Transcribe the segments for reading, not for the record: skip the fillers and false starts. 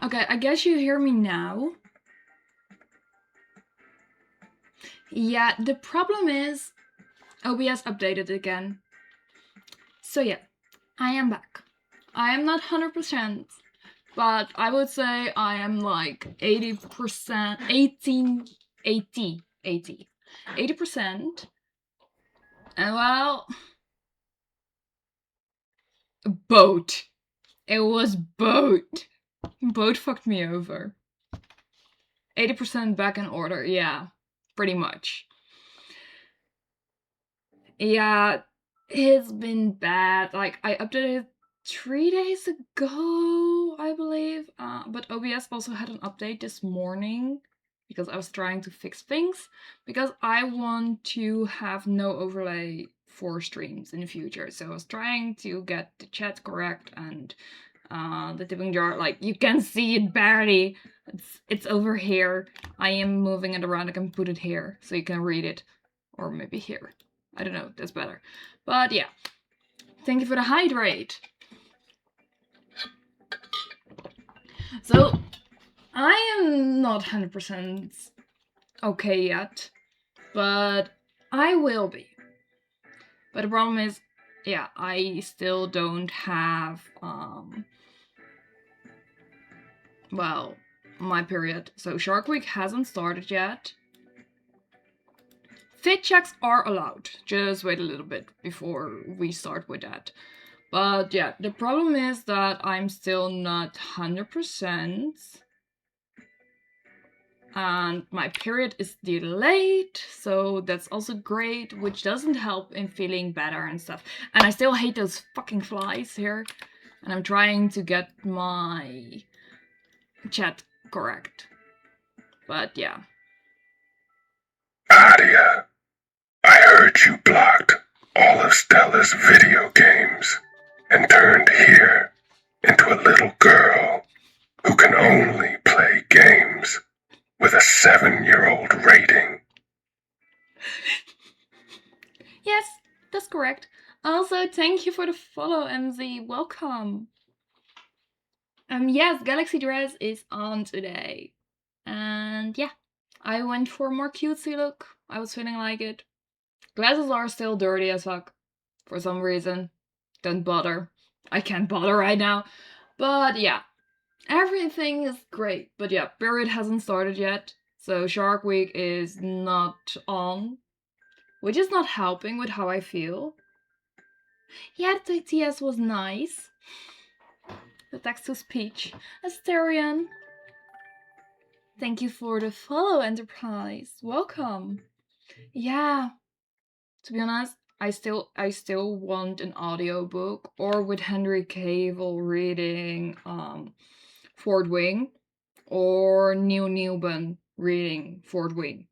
Okay, I guess you hear me now. Yeah, the problem is OBS updated again. So yeah, I am back. I am not 100%, but I would say I am like 80%, 80%. And well, boat. It was boat. Boat fucked me over. 80% back in order, yeah, pretty much. Yeah, it's been bad. Like, I updated 3 days ago, I believe. But OBS also had an update this morning because I was trying to fix things. Because I want to have no overlay for streams in the future. So I was trying to get the chat correct and the tipping jar, like, you can see it barely. It's over here. I am moving it around. I can put it here so you can read it. Or maybe here. I don't know, that's better. But yeah, thank you for the hydrate. So, I am not 100% okay yet, but I will be. But the problem is, yeah, I still don't have, well, my period. So Shark Week hasn't started yet. Fit checks are allowed. Just wait a little bit before we start with that. But yeah, the problem is that I'm still not 100%. And my period is delayed, so that's also great, which doesn't help in feeling better and stuff. And I still hate those fucking flies here. And I'm trying to get my chat correct. But yeah. Adia, I heard you blocked all of Stella's video games and turned here into a little girl who can only play games with a 7-year-old rating. Yes, that's correct. Also, thank you for the follow, MZ. Welcome. Yes, Galaxy Dress is on today. And yeah, I went for a more cutesy look. I was feeling like it. Glasses are still dirty as fuck. For some reason. Don't bother. I can't bother right now. But yeah, everything is great. But yeah, period hasn't started yet. So Shark Week is not on. Which is not helping with how I feel. Yeah, the TS was nice. The text to speech. Asterion. Thank you for the follow, Enterprise. Welcome. Yeah, to be honest, I still want an audiobook, or with Henry Cavill reading Fort Wing, or Neil Newman reading Fort Wing.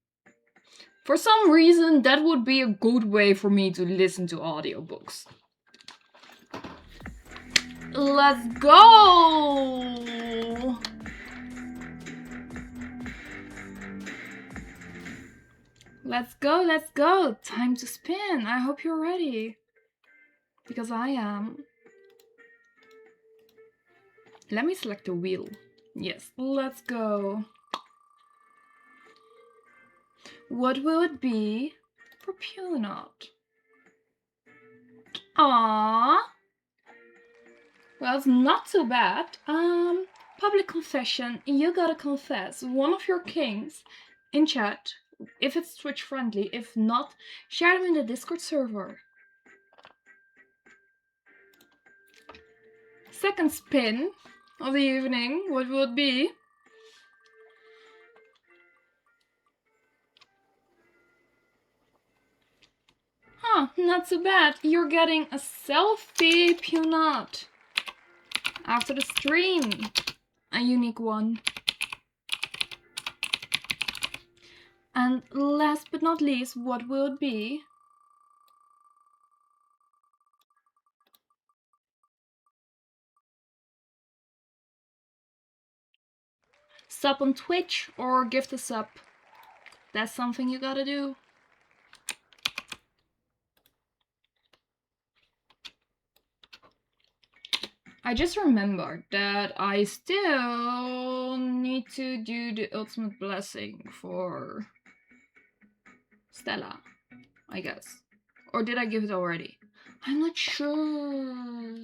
For some reason, that would be a good way for me to listen to audiobooks. Let's go! Let's go, let's go! Time to spin! I hope you're ready. Because I am. Let me select the wheel. Yes, let's go. What will it be for Punot? Aww. Well, it's not too bad. Public confession. You gotta confess one of your kings in chat. If it's Twitch friendly. If not, share them in the Discord server. Second spin of the evening. What will it be? Huh, not too bad. You're getting a selfie, Punot. After the stream. A unique one. And last but not least, what will it be? Sub on Twitch or gift a sub. That's something you gotta do. I just remembered that I still need to do the ultimate blessing for Stella, I guess. Or did I give it already? I'm not sure.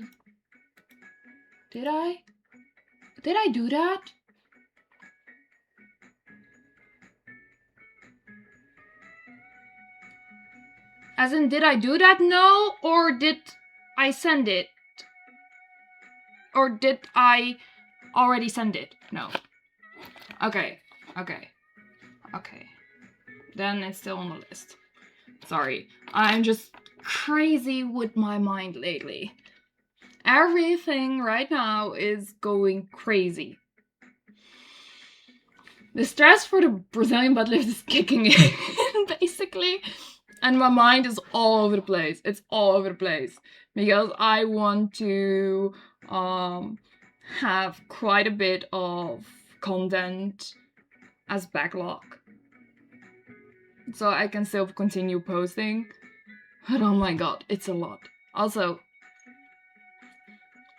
Did I? Did I do that? As in, did I do that? No? Or did I send it? Or did I already send it? No. Okay. Then it's still on the list. Sorry. I'm just crazy with my mind lately. Everything right now is going crazy. The stress for the Brazilian butt lift is kicking in, basically. And my mind is all over the place. It's all over the place. Because I want to have quite a bit of content as backlog. So I can still continue posting. But oh my god, it's a lot. Also,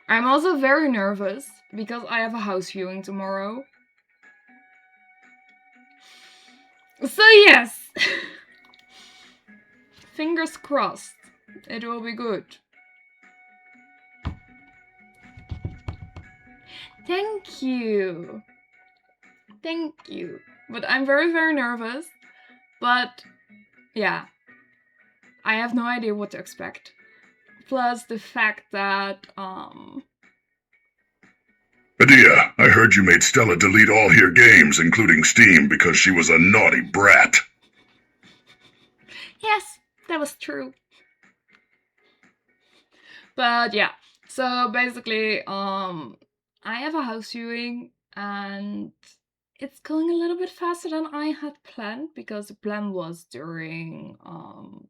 I'm also very nervous because I have a house viewing tomorrow. So yes, fingers crossed, it will be good. Thank you. But I'm very, very nervous. But yeah, I have no idea what to expect. Plus the fact that Adia, I heard you made Stella delete all your games, including Steam, because she was a naughty brat. Yes, that was true. But yeah, so basically, I have a house viewing and it's going a little bit faster than I had planned because the plan was during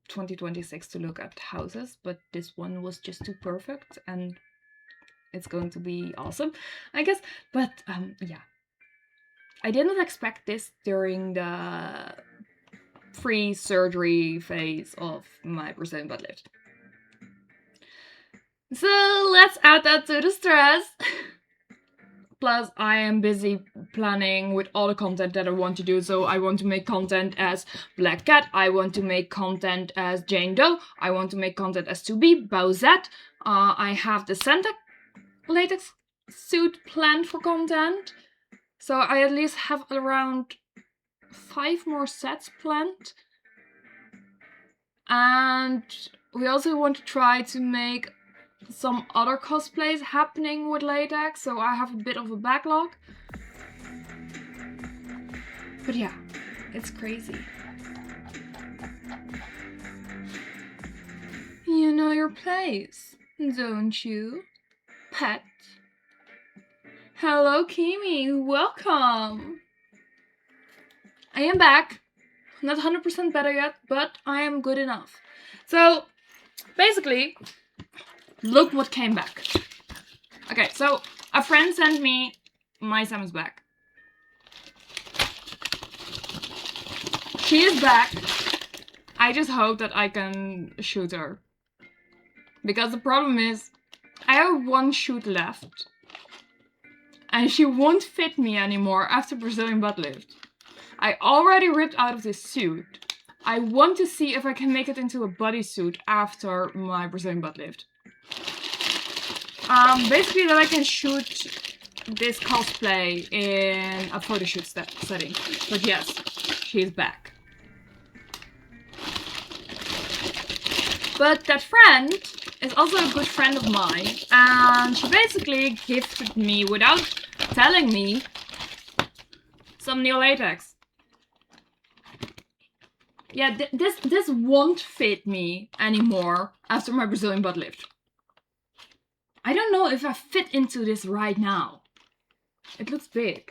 2026 to look at houses, but this one was just too perfect and it's going to be awesome, I guess. But yeah, I didn't expect this during the pre-surgery phase of my Brazilian butt lift. So let's add that to the stress. Plus, I am busy planning with all the content that I want to do. So I want to make content as Black Cat. I want to make content as Jane Doe. I want to make content as 2B, Bowsette. I have the Santa latex suit planned for content. So I at least have around 5 more sets planned. And we also want to try to make some other cosplays happening with latex, so I have a bit of a backlog. But yeah, it's crazy. You know your place, don't you, pet? Hello, Kimi, welcome! I am back. Not 100% better yet, but I am good enough. So, basically, look what came back. Okay, so a friend sent me my Sam is back. She is back. I just hope that I can shoot her. Because the problem is, I have one shoot left. And she won't fit me anymore after Brazilian butt lift. I already ripped out of this suit. I want to see if I can make it into a bodysuit after my Brazilian butt lift. Basically that I can shoot this cosplay in a photo shoot setting. But yes, she's back. But that friend is also a good friend of mine, and she basically gifted me, without telling me, some new latex. Yeah, this won't fit me anymore after my Brazilian butt lift. I don't know if I fit into this right now. It looks big.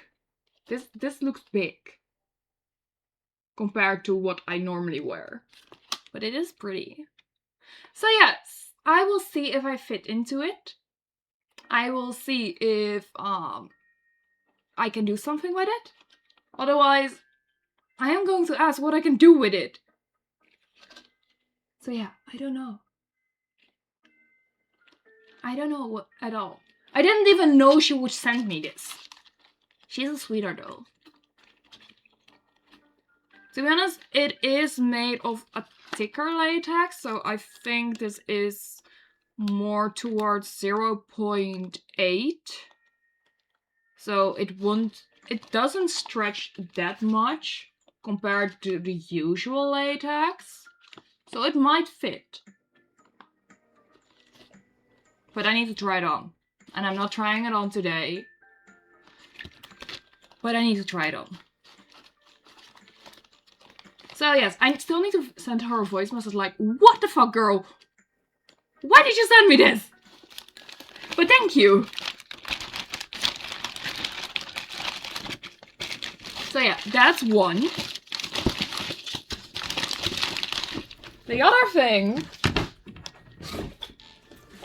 This looks big compared to what I normally wear. But it is pretty. So yes, I will see if I fit into it. I will see if I can do something with it. Otherwise, I am going to ask what I can do with it. So yeah, I don't know. I don't know what at all. I didn't even know she would send me this. She's a sweetheart though. To be honest, it is made of a thicker latex, so I think this is more towards 0.8. So it doesn't stretch that much compared to the usual latex. So it might fit. But I need to try it on. And I'm not trying it on today. But I need to try it on. So yes, I still need to send her a voice message like, what the fuck, girl? Why did you send me this? But thank you. So yeah, that's one. The other thing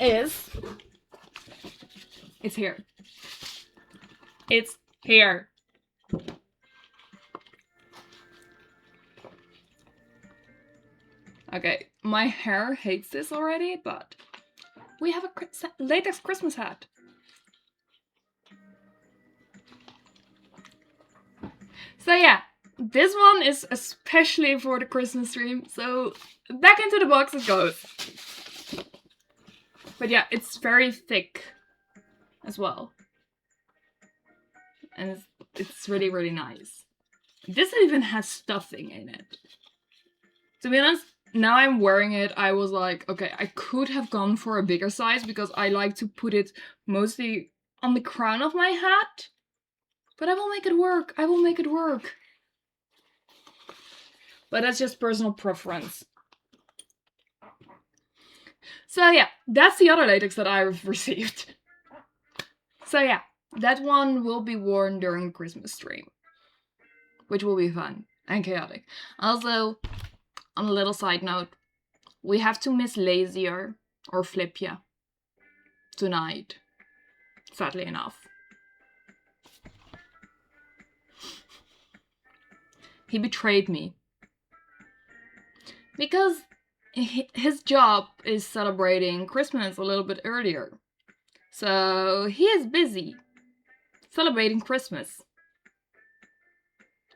is, it's here. It's here. Okay, my hair hates this already, but we have a latex Christmas hat. So yeah, this one is especially for the Christmas stream, so back into the box it goes. But yeah, it's very thick as well. And it's really, really nice. This even has stuffing in it. To be honest, now I'm wearing it, I was like, okay, I could have gone for a bigger size because I like to put it mostly on the crown of my hat. But I will make it work. I will make it work. But that's just personal preference. So yeah, that's the other latex that I've received. So yeah, that one will be worn during the Christmas stream, which will be fun and chaotic. Also, on a little side note, we have to miss Lazier or Flipja tonight, sadly enough. He betrayed me. Because his job is celebrating Christmas a little bit earlier. So he is busy celebrating Christmas.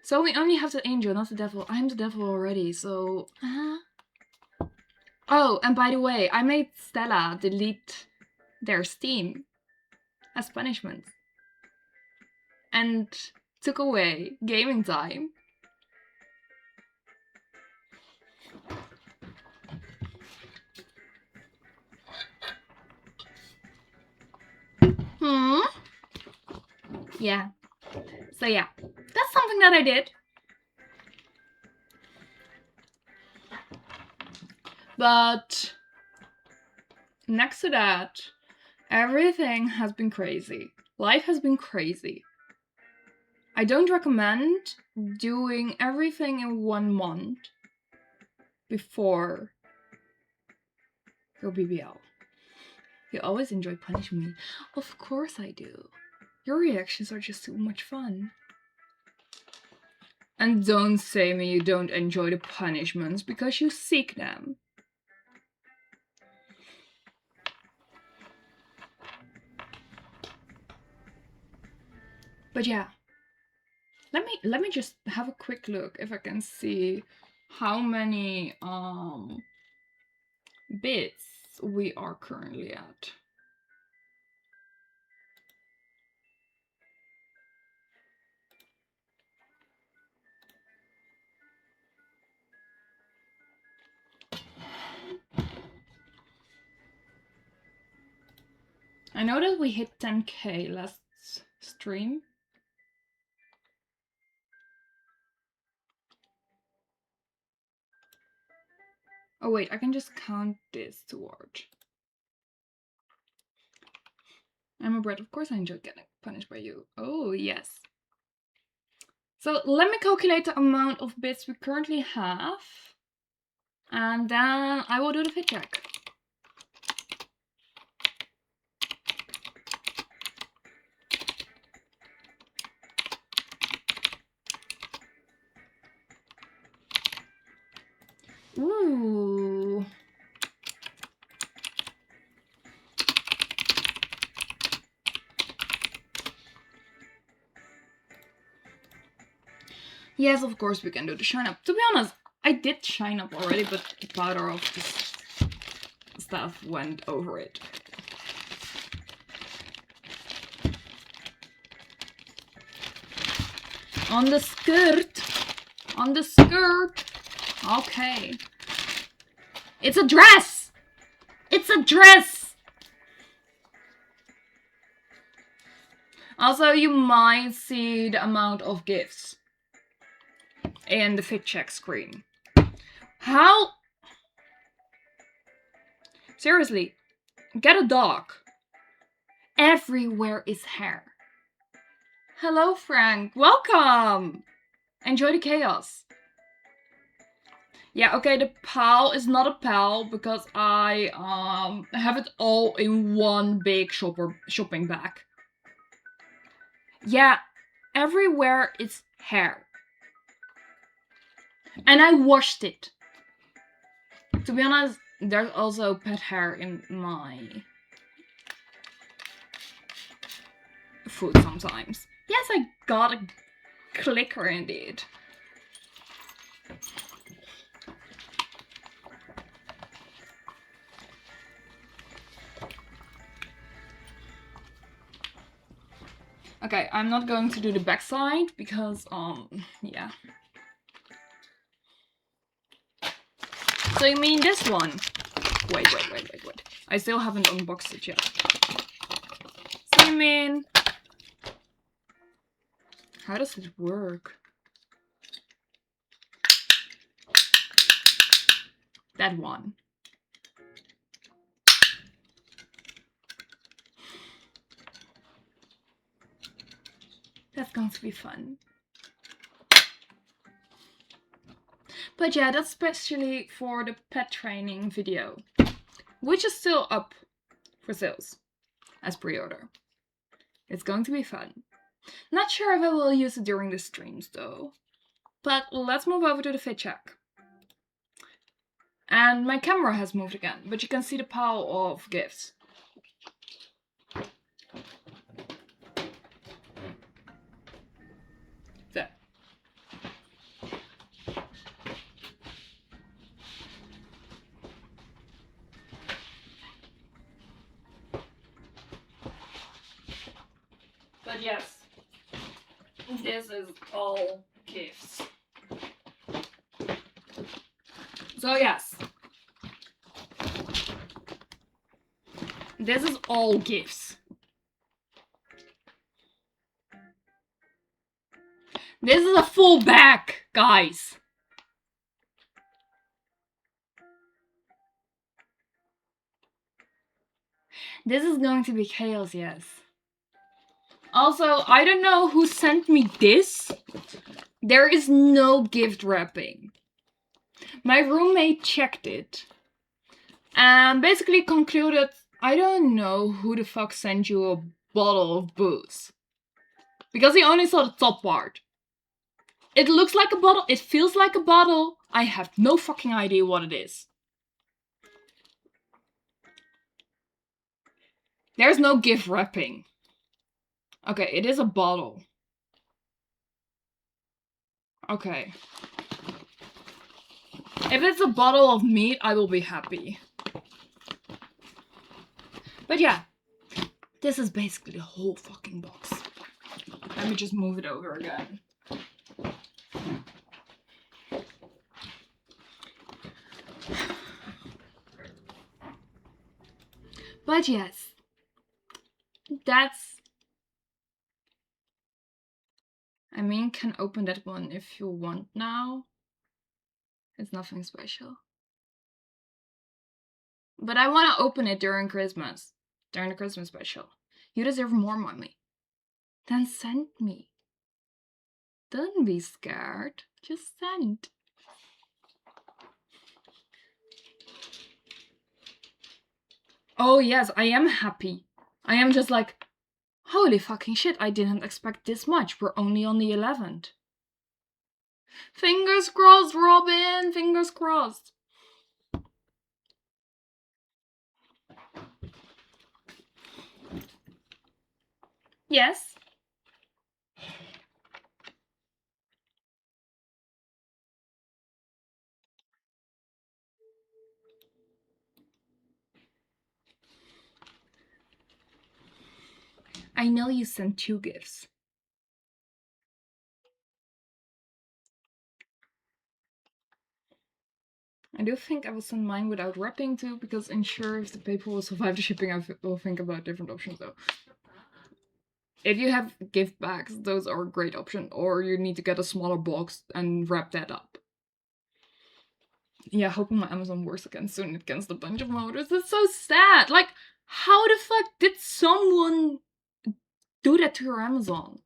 So we only have the angel, not the devil. I'm the devil already, so... Oh, and by the way, I made Stella delete their Steam as punishment. And took away gaming time. Yeah. So yeah, that's something that I did. But next to that, everything has been crazy. Life has been crazy. I don't recommend doing everything in 1 month before your BBL. You always enjoy punishing me. Of course I do. Your reactions are just too much fun. And don't say me you don't enjoy the punishments because you seek them. But yeah, let me just have a quick look if I can see how many bits we are currently at. I know that we hit 10k last stream. Oh wait, I can just count this toward. I'm a brat, of course I enjoy getting punished by you. Oh yes. So let me calculate the amount of bits we currently have. And then I will do the fit check. Ooh. Yes, of course we can do the shine up. To be honest, I did shine up already, but the powder of this stuff went over it. On the skirt. On the skirt. Okay. It's a dress! It's a dress! Also, you might see the amount of gifts in the fit check screen. How? Seriously, get a dog. Everywhere is hair. Hello, Frank. Welcome! Enjoy the chaos. Yeah, okay, the pal is not a pal because I have it all in one big shopping bag. Yeah, everywhere is hair. And I washed it. To be honest, there's also pet hair in my food sometimes. Yes, I got a clicker indeed. Okay, I'm not going to do the backside because, yeah. So you mean this one? Wait. I still haven't unboxed it yet. So you mean... How does it work? That one. That's going to be fun. But yeah, that's especially for the pet training video, which is still up for sales as pre-order. It's going to be fun. Not sure if I will use it during the streams though. But let's move over to the fit check. And my camera has moved again, but you can see the pile of gifts. There. But yes, this is all gifts. So yes, this is all gifts. This is a full bag, guys. This is going to be chaos, yes. Also, I don't know who sent me this. There is no gift wrapping. My roommate checked it and basically concluded, I don't know who the fuck sent you a bottle of booze. Because he only saw the top part. It looks like a bottle, it feels like a bottle. I have no fucking idea what it is. There's no gift wrapping. Okay, it is a bottle. Okay. If it's a bottle of meat, I will be happy. But yeah, this is basically the whole fucking box. Let me just move it over again. But yes, that's... I mean, can open that one if you want now. It's nothing special. But I want to open it during Christmas. During the Christmas special. You deserve more, mommy. Then send me. Don't be scared. Just send. Oh yes, I am happy. I am just like, holy fucking shit, I didn't expect this much. We're only on the 11th. Fingers crossed, Robin. Fingers crossed. Yes. I know you sent 2 gifts. I do think I will send mine without wrapping too, because ensure if the paper will survive the shipping, I will think about different options though. If you have gift bags, those are a great option, or you need to get a smaller box and wrap that up. Yeah, hoping my Amazon works again soon. It cancelled a bunch of orders. That's so sad. Like, how the fuck did someone do that to your Amazon?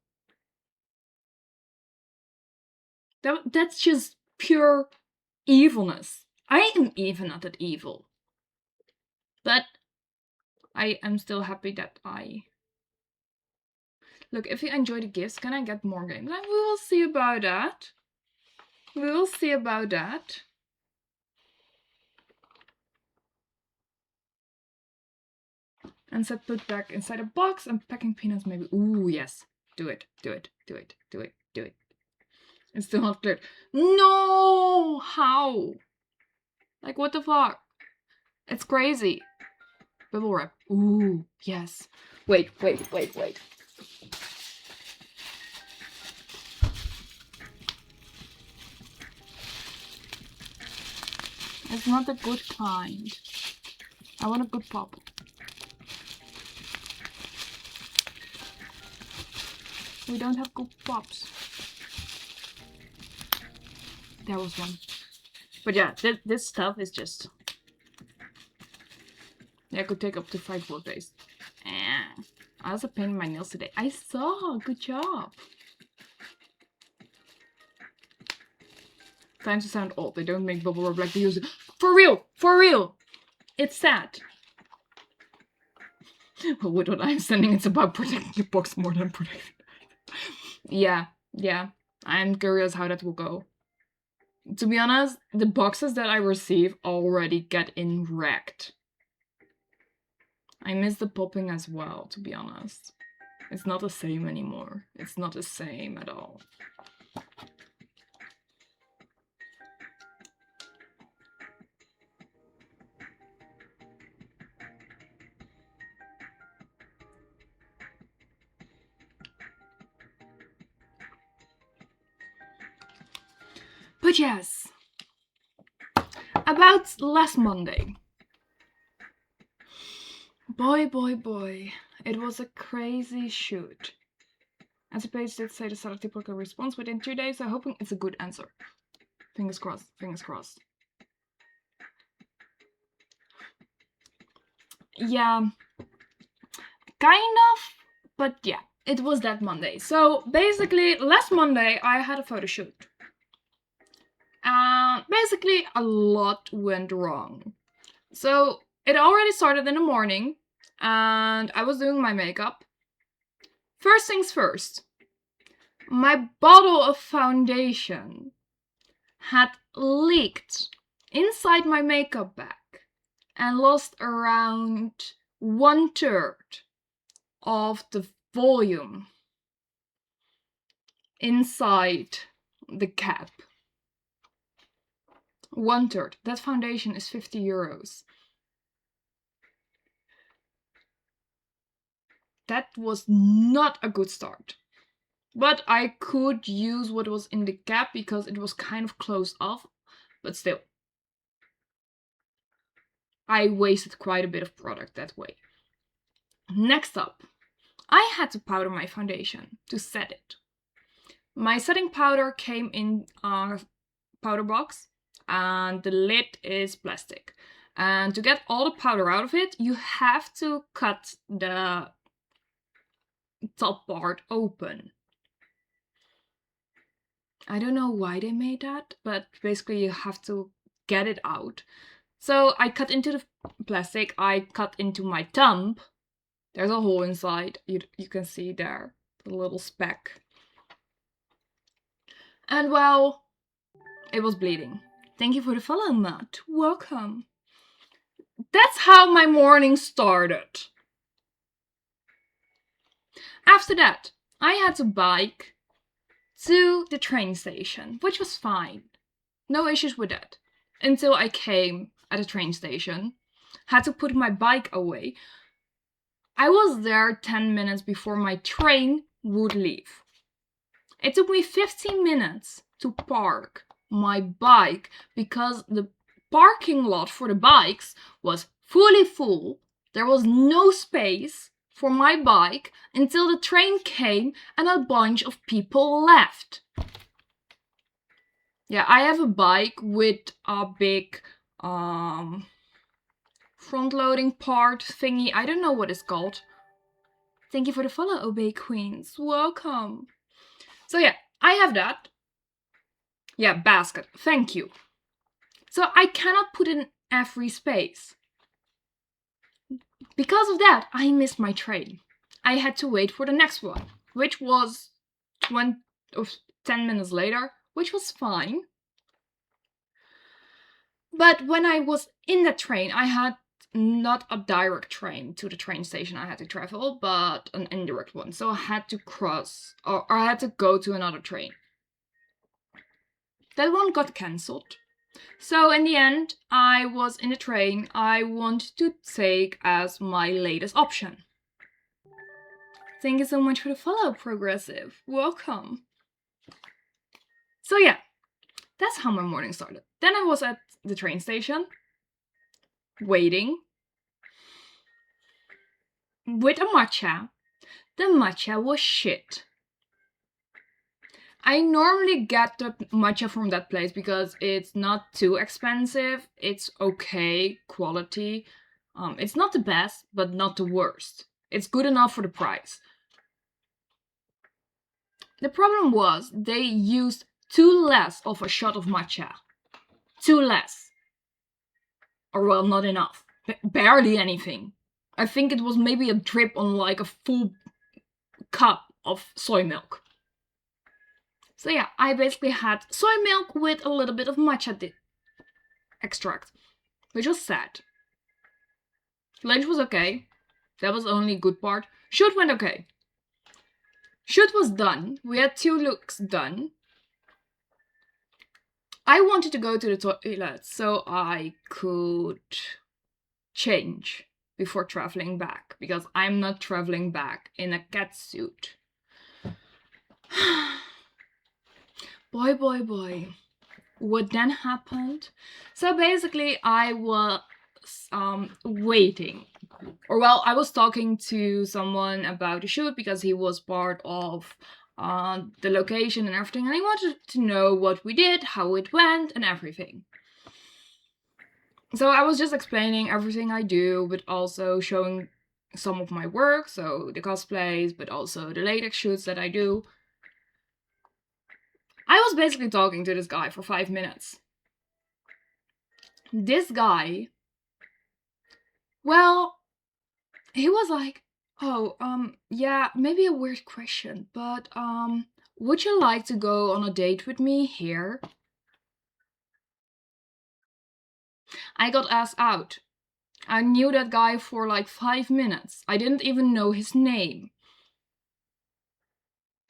That's just pure evilness. I am even not that evil. But I am still happy that I... Look, if you enjoy the gifts, can I get more games? We will see about that. We will see about that. And said put back inside a box and packing peanuts maybe. Ooh, yes. Do it. Do it. Do it. Do it. Do it. It's still not cleared. No! How? Like, what the fuck? It's crazy. Bubble wrap. Ooh, yes. Wait. It's not a good kind. I want a good pop. We don't have good pops. There was one. But yeah, this stuff is just... Yeah, it could take up to 5 work days. I also painted my nails today. I saw! Good job! Time to sound old. They don't make bubble wrap like they used to. For real! For real! It's sad. Well, with what I'm sending, it's about protecting the box more than protecting. Yeah. I'm curious how that will go. To be honest, the boxes that I receive already get wrecked. I miss the popping as well, to be honest. It's not the same anymore. It's not the same at all. But yes, about last Monday. Boy, it was a crazy shoot. As the page did say, the set a typical response within 2 days, so hoping it's a good answer. Fingers crossed, fingers crossed. Yeah, kind of, but yeah, it was that Monday. So basically, last Monday I had a photo shoot. Basically, a lot went wrong. So it already started in the morning, and I was doing my makeup. First things first, my bottle of foundation had leaked inside my makeup bag and lost around 1/3 of the volume inside the cap. 1/3. That foundation is 50 euros. That was not a good start. But I could use what was in the cap because it was kind of closed off. But still, I wasted quite a bit of product that way. Next up, I had to powder my foundation to set it. My setting powder came in a powder box and the lid is plastic. And to get all the powder out of it, you have to cut the top part open. I don't know why they made that, but basically you have to get it out. So I cut into the plastic, I cut into my thumb. There's a hole inside, you can see there, the little speck. And well, it was bleeding. Thank you for the follow, Matt. Welcome. That's how my morning started. After that, I had to bike to the train station, which was fine. No issues with that. Until I came at a train station, had to put my bike away. I was there 10 minutes before my train would leave. It took me 15 minutes to park my bike because the parking lot for the bikes was fully full. There was no space for my bike until the train came and a bunch of people left. Yeah, I have a bike with a big front-loading part thingy. I don't know what it's called. Thank you for the follow, Obey Queens. Welcome. So yeah, I have that. Yeah, basket. Thank you. So I cannot put in every space. Because of that, I missed my train. I had to wait for the next one, which was 10 minutes later, which was fine. But when I was in the train, I had not a direct train to the train station I had to travel, but an indirect one. So I had to cross, or I had to go to another train. That one got cancelled. So in the end, I was in the train I want to take as my latest option. Thank you so much for the follow, Progressive. Welcome. So yeah, that's how my morning started. Then I was at the train station, waiting, with a matcha. The matcha was shit. I normally get the matcha from that place because it's not too expensive. It's okay quality. It's not the best, but not the worst. It's good enough for the price. The problem was they used too less of a shot of matcha. Too less. Or well, not enough. Barely anything. I think it was maybe a drip on like a full cup of soy milk. So yeah, I basically had soy milk with a little bit of matcha extract, which was sad. Lunch was okay. That was the only good part. Shoot went okay. Shoot was done. We had 2 looks done. I wanted to go to the toilet so I could change before traveling back, because I'm not traveling back in a catsuit. Boy. What then happened? So basically, I was waiting. Or well, I was talking to someone about the shoot because he was part of the location and everything, and I wanted to know what we did, how it went, and everything. So I was just explaining everything I do, but also showing some of my work, so the cosplays, but also the latex shoots that I do. I was basically talking to this guy for 5 minutes. This guy, well, he was like, oh, yeah, maybe a weird question, but, would you like to go on a date with me here? I got asked out. I knew that guy for like 5 minutes. I didn't even know his name.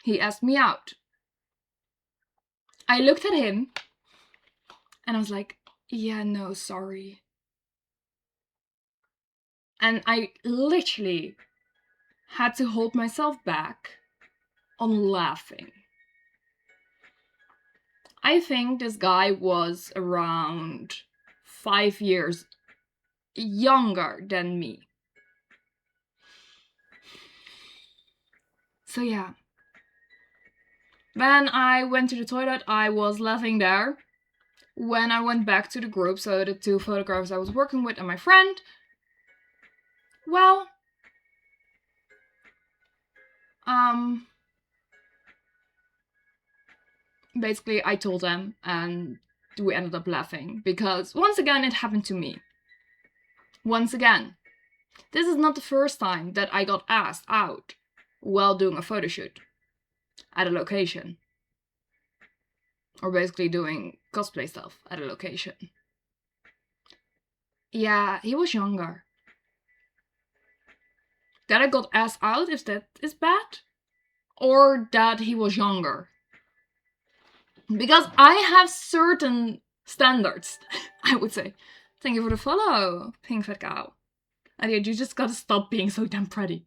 He asked me out. I looked at him and I was like, yeah, no, sorry. And I literally had to hold myself back on laughing. I think this guy was around 5 years younger than me. So yeah. When I went to the toilet, I was laughing there. When I went back to the group, so the 2 photographers I was working with and my friend, well, basically I told them and we ended up laughing because once again it happened to me. Once again, this is not the first time that I got asked out while doing a photo shoot at a location. Or basically doing cosplay stuff at a location. Yeah, he was younger. That I got asked out, if that is bad? Or that he was younger? Because I have certain standards, I would say. Thank you for the follow, Pink Fat Cow. And yeah, you just gotta stop being so damn pretty.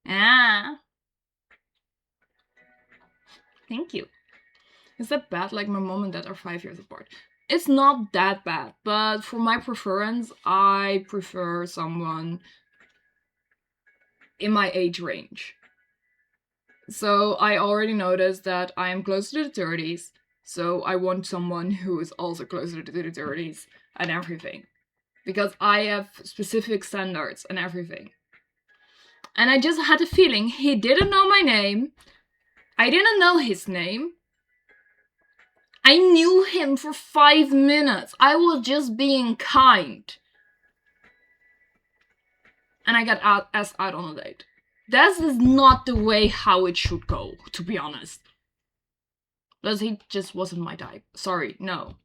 Ah. Thank you. Is that bad? Like, my mom and dad are 5 years apart. It's not that bad, but for my preference, I prefer someone in my age range. So I already noticed that I am close to the 30s, so I want someone who is also closer to the 30s and everything. Because I have specific standards and everything. And I just had a feeling he didn't know my name. I didn't know his name. I knew him for 5 minutes. I was just being kind. And I got asked out on a date. That is not the way how it should go, to be honest. Because he just wasn't my type. Sorry, no.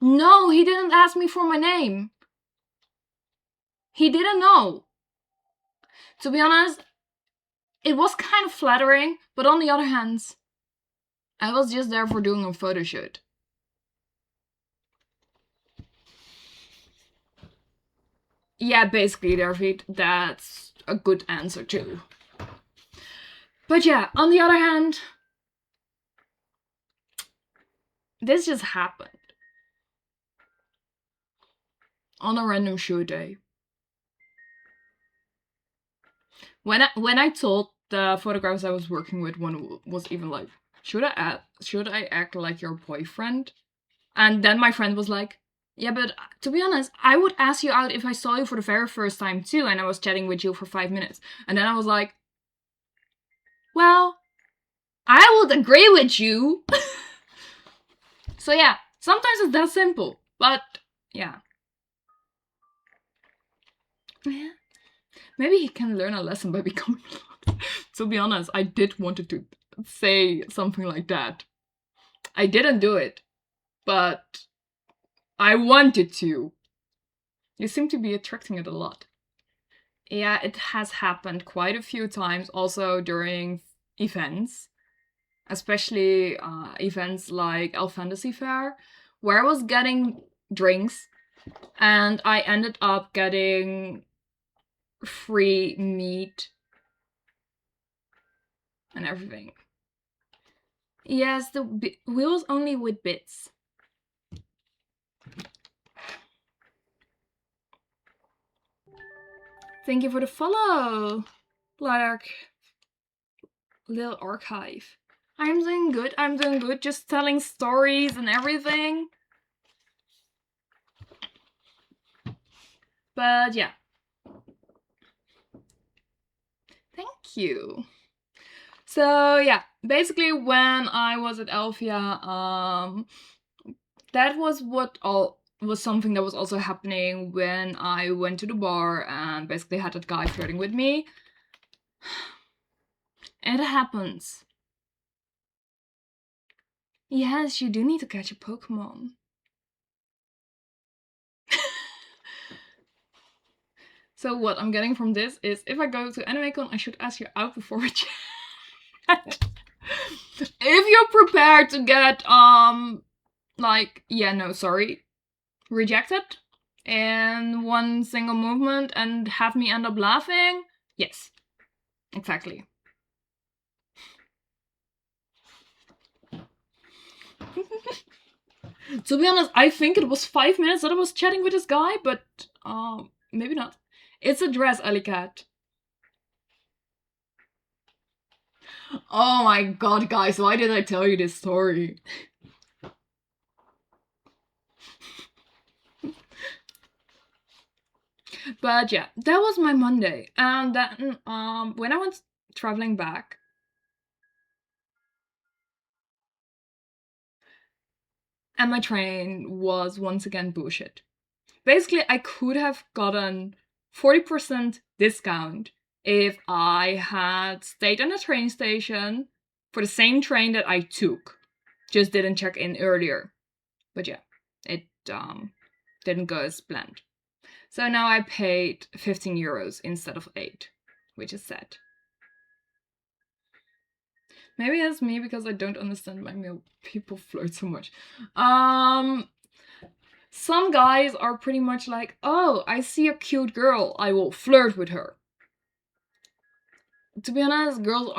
No, he didn't ask me for my name. He didn't know. To be honest, it was kind of flattering, but on the other hand, I was just there for doing a photo shoot. Yeah, basically, David, that's a good answer too. But yeah, on the other hand, this just happened. On a random shoot day. When I told the photographers I was working with, one was even like, should I act like your boyfriend? And then my friend was like, yeah, but to be honest, I would ask you out if I saw you for the very first time too, and I was chatting with you for 5 minutes. And then I was like, well, I would agree with you. So yeah, sometimes it's that simple. But yeah. Yeah. Maybe he can learn a lesson by becoming To be honest, I did wanted to say something like that. I didn't do it, but I wanted to. You seem to be attracting it a lot. Yeah, it has happened quite a few times, also during events, especially events like Elf Fantasy Fair, where I was getting drinks and I ended up getting free meat and everything. Yes, the wheels only with bits. Thank you for the follow, Lil Archive. I'm doing good, just telling stories and everything. But yeah. Thank you. So yeah, basically when I was at Elfia, that was was something that was also happening when I went to the bar and basically had that guy flirting with me. It happens. Yes, you do need to catch a Pokemon. So what I'm getting from this is, if I go to AnimeCon, I should ask you out before we chat. If you're prepared to get, rejected in one single movement and have me end up laughing, yes, exactly. To be honest, I think it was 5 minutes that I was chatting with this guy, but maybe not. It's a dress, Alicat. Oh my god, guys, why did I tell you this story? But yeah, that was my Monday. And then when I went traveling back, and my train was once again bullshit. Basically, I could have gotten 40% discount if I had stayed in a train station for the same train that I took. Just didn't check in earlier. But yeah, it didn't go as planned. So now I paid 15 euros instead of 8, which is sad. Maybe that's me because I don't understand why people flirt so much. Some guys are pretty much like, oh, I see a cute girl, I will flirt with her. To be honest, girls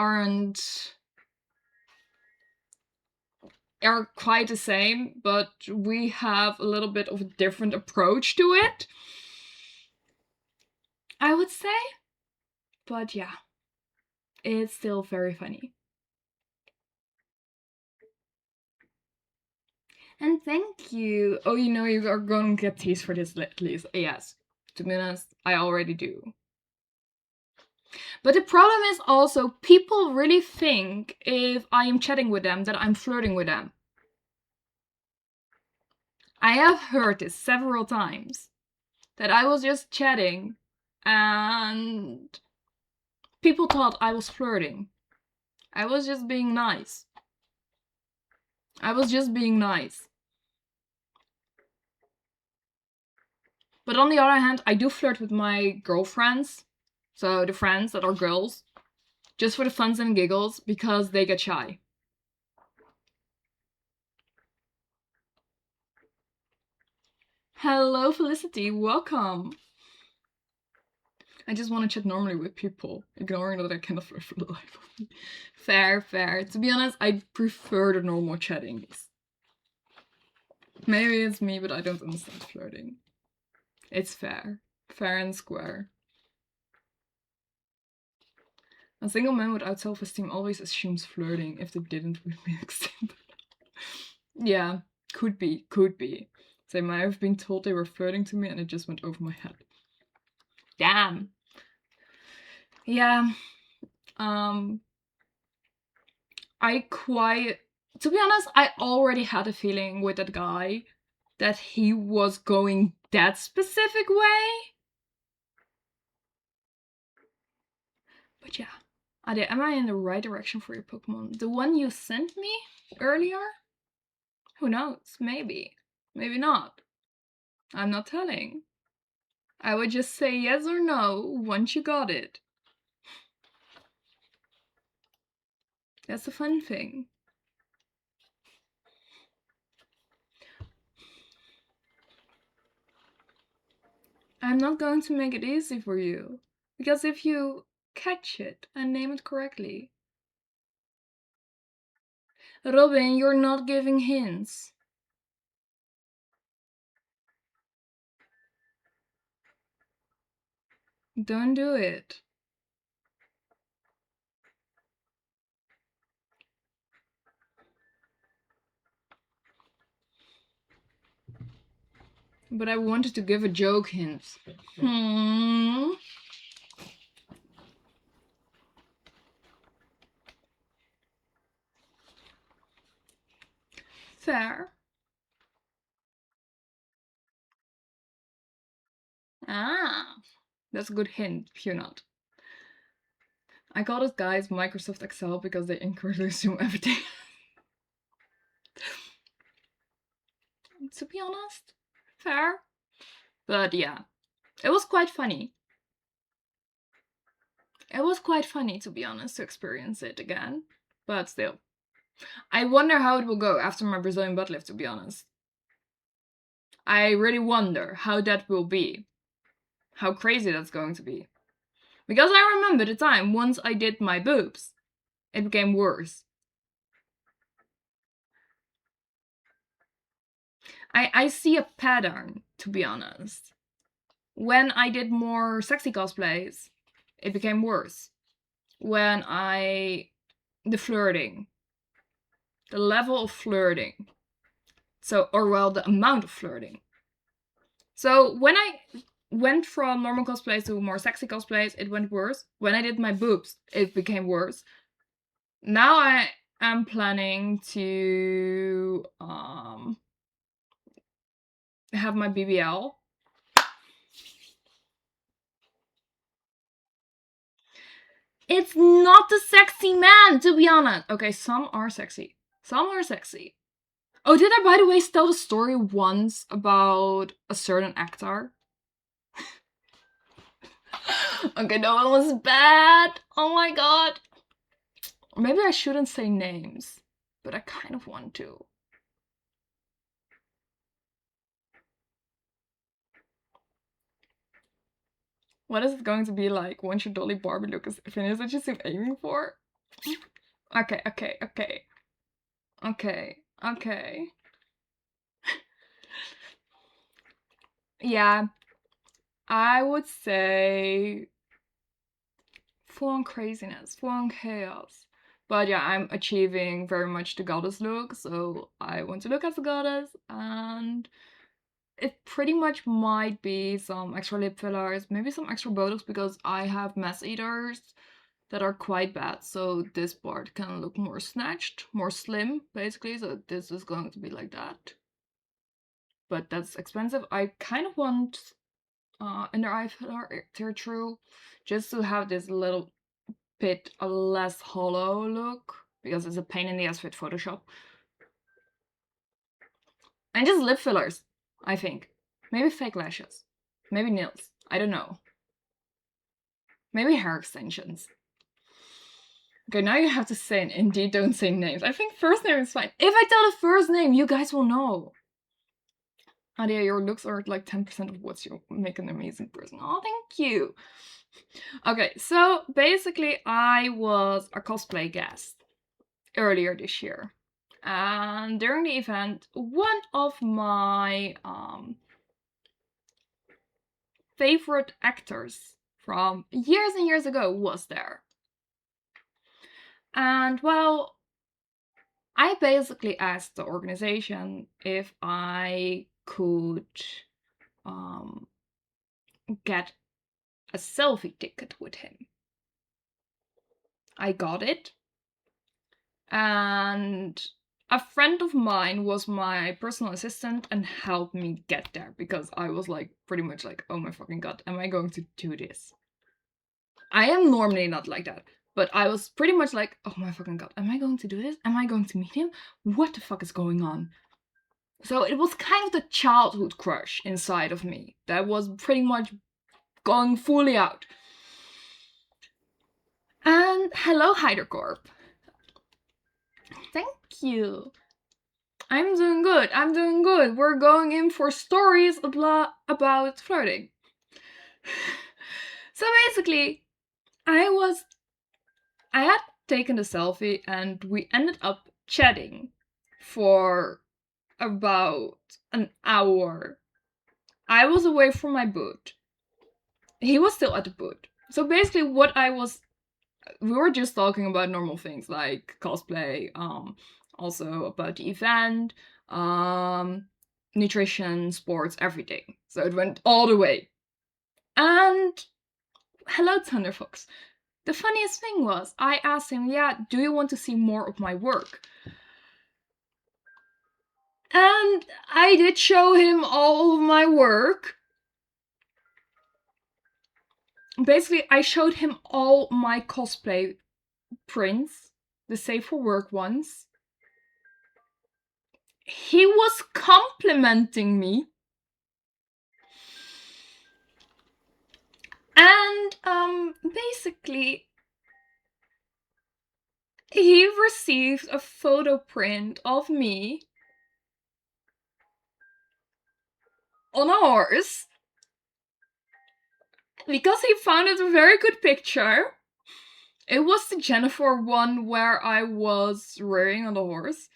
are quite the same, but we have a little bit of a different approach to it, I would say. But yeah, it's still very funny. And thank you. Oh, you know you are going to get teased for this at least. Yes, to be honest, I already do. But the problem is also, people really think if I am chatting with them that I'm flirting with them. I have heard this several times, that I was just chatting and people thought I was flirting. I was just being nice. I was just being nice. But on the other hand, I do flirt with my girlfriends. So the friends that are girls. Just for the funs and giggles, because they get shy. Hello, Felicity. Welcome. I just want to chat normally with people, ignoring that I cannot flirt for the life of me. Fair, fair. To be honest, I prefer the normal chattings. Maybe it's me, but I don't understand flirting. It's fair. Fair and square. A single man without self-esteem always assumes flirting. If they didn't, would be extended. Yeah, could be. They might have been told they were flirting to me and it just went over my head. Damn. Yeah. To be honest, I already had a feeling with that guy that he was going that specific way. But yeah. Ade, am I in the right direction for your Pokemon? The one you sent me earlier? Who knows? Maybe. Maybe not. I'm not telling. I would just say yes or no once you got it. That's the fun thing. I'm not going to make it easy for you. Because if you catch it and name it correctly. Robin, you're not giving hints. Don't do it. But I wanted to give a joke hint. Fair. Ah, that's a good hint, if you're not. I call it, guys, Microsoft Excel because they incorrectly assume everything. To be honest, fair. But yeah, it was quite funny. It was quite funny, to be honest, to experience it again. But still. I wonder how it will go after my Brazilian butt lift, to be honest. I really wonder how that will be. How crazy that's going to be. Because I remember the time once I did my boobs, it became worse. I see a pattern, to be honest. When I did more sexy cosplays, it became worse. The flirting. The level of flirting. The amount of flirting. So when I went from normal cosplays to more sexy cosplays, it went worse. When I did my boobs, it became worse. Now I am planning to have my BBL. It's not the sexy man, to be honest. Okay, some are sexy. Oh, did I, by the way, tell the story once about a certain actor? Okay, that one was bad. Oh my god. Maybe I shouldn't say names, but I kind of want to. What is it going to be like once your Dolly Barbie look is finished that you seem aiming for? Okay, okay, okay. Okay, okay. Yeah, I would say full on craziness, full on chaos. But yeah, I'm achieving very much the goddess look, so I want to look as a goddess, and it pretty much might be some extra lip fillers, maybe some extra Botox, because I have mass eaters that are quite bad, so this part can look more snatched, more slim, basically, so this is going to be like that. But that's expensive. I kind of want under eye filler tear through, just to have this little bit a less hollow look, because it's a pain in the ass with Photoshop. And just lip fillers, I think. Maybe fake lashes. Maybe nails. I don't know. Maybe hair extensions. Okay, now you have to say and indeed don't say names. I think first name is fine. If I tell the first name, you guys will know. Adia, your looks are like 10% of what you make an amazing person. Oh, thank you. Okay, so basically I was a cosplay guest earlier this year. And during the event, one of my favorite actors from years and years ago was there. And well, I basically asked the organization if I could get a selfie ticket with him. I got it. And a friend of mine was my personal assistant and helped me get there, because I was like pretty much like, oh my fucking god, am I going to do this? I am normally not like that, but I was pretty much like, oh my fucking god, am I going to do this? Am I going to meet him? What the fuck is going on? So it was kind of the childhood crush inside of me that was pretty much going fully out. And hello, Hydercorp. Thank you. I'm doing good. I'm doing good. We're going in for stories about flirting. So basically, I had taken the selfie and we ended up chatting for about an hour. I was away from my booth. He was still at the booth. So basically we were just talking about normal things like cosplay, also about the event, nutrition, sports, everything. So it went all the way. And hello, Thunderfox. The funniest thing was, I asked him, yeah, do you want to see more of my work? And I did show him all of my work. Basically, I showed him all my cosplay prints, the Safe for Work ones. He was complimenting me. And basically, he received a photo print of me on a horse because he found it a very good picture. It was the Jennifer one where I was rearing on the horse.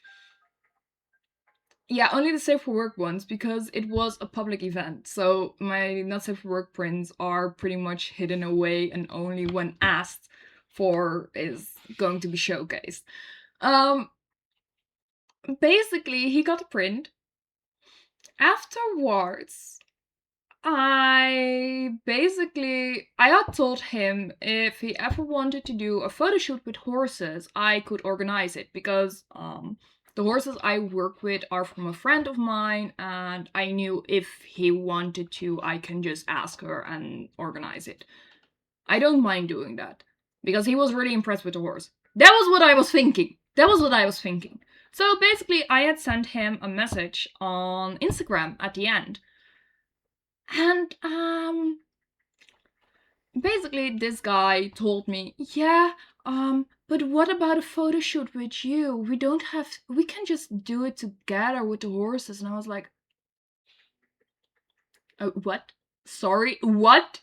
Yeah, only the Safe for Work ones, because it was a public event. So my not Safe for Work prints are pretty much hidden away and only when asked for is going to be showcased. Basically, he got a print. Afterwards, I had told him if he ever wanted to do a photo shoot with horses, I could organize it, because the horses I work with are from a friend of mine, and I knew if he wanted to, I can just ask her and organize it. I don't mind doing that, because he was really impressed with the horse. That was what I was thinking. So basically, I had sent him a message on Instagram at the end. And basically this guy told me, yeah, but what about a photo shoot with you? We can just do it together with the horses. And I was like, what? Sorry, what?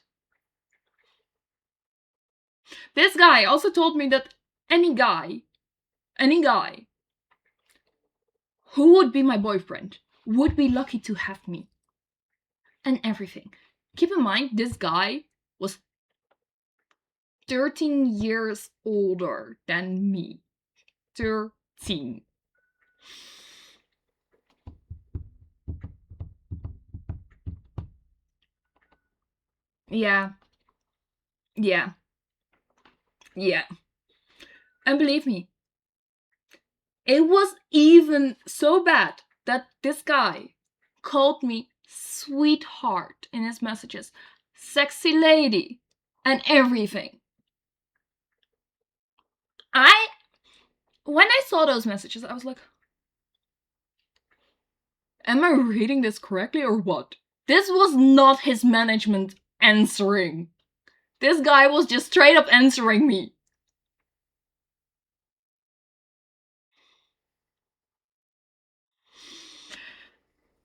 This guy also told me that any guy who would be my boyfriend would be lucky to have me. And everything. Keep in mind, this guy was 13 years older than me. 13. Yeah. Yeah. Yeah. And believe me, it was even so bad that this guy called me sweetheart in his messages, sexy lady, and everything. When I saw those messages, I was like, am I reading this correctly or what? This was not his management answering. This guy was just straight up answering me.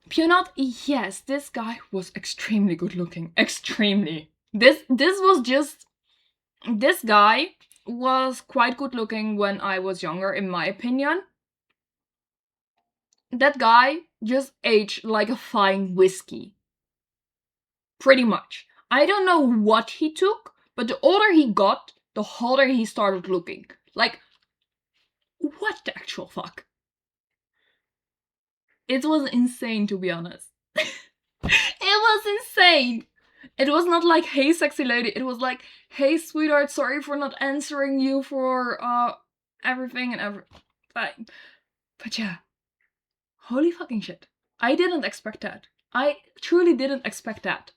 Pionot, yes, this guy was extremely good looking. Extremely. This guy was quite good looking when I was younger, in my opinion. That guy just aged like a fine whiskey. Pretty much. I don't know what he took, but the older he got, the hotter he started looking. Like, what the actual fuck? It was insane, to be honest. It was insane. It was not like, hey, sexy lady. It was like, hey, sweetheart, sorry for not answering you for everything and everything. But yeah. Holy fucking shit. I didn't expect that. I truly didn't expect that.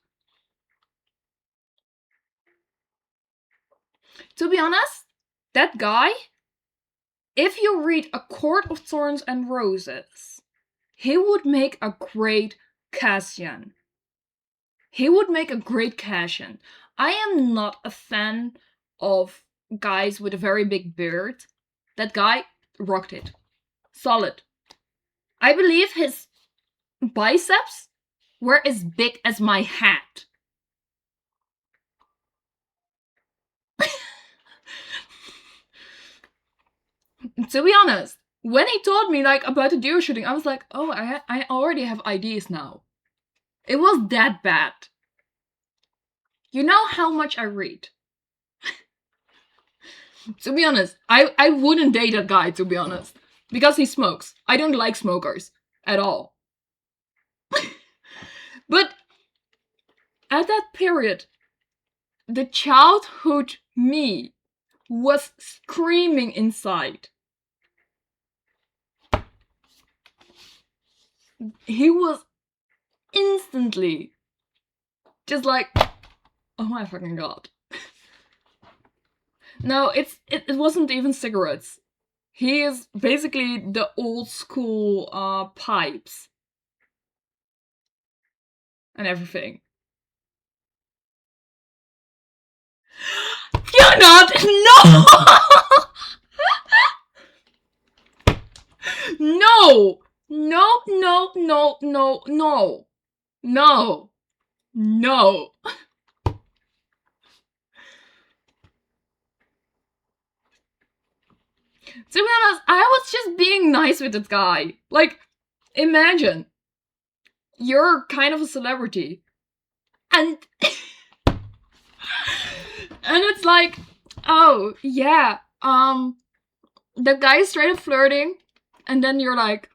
To be honest, that guy, if you read A Court of Thorns and Roses, he would make a great Cassian. He would make a great Cassian. I am not a fan of guys with a very big beard. That guy rocked it. Solid. I believe his biceps were as big as my hat. To be honest, when he told me like about the duo shooting, I was like, oh, I already have ideas now. It was that bad. You know how much I read. To be honest, I wouldn't date that guy, to be honest. Because he smokes. I don't like smokers. At all. But at that period, the childhood me was screaming inside. He was instantly just like, oh my fucking god. No, it wasn't even cigarettes. He is basically the old school pipes and everything. You're not. No. No. No. No. No. No. No. No. No. To be honest, I was just being nice with this guy. Like, imagine you're kind of a celebrity, and and it's like, oh yeah, the guy is straight up flirting, and then you're like,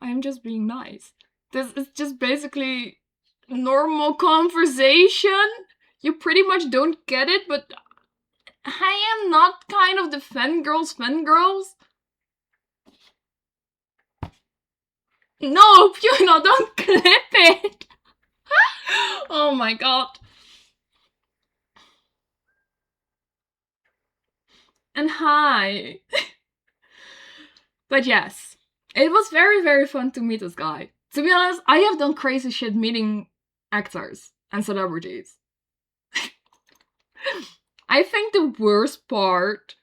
I'm just being nice. This is just basically normal conversation. You pretty much don't get it, but I am not kind of the fangirls. No, Puna, don't clip it. Oh my god. And hi. But yes, it was very, very fun to meet this guy. To be honest, I have done crazy shit meeting actors and celebrities. I think the worst part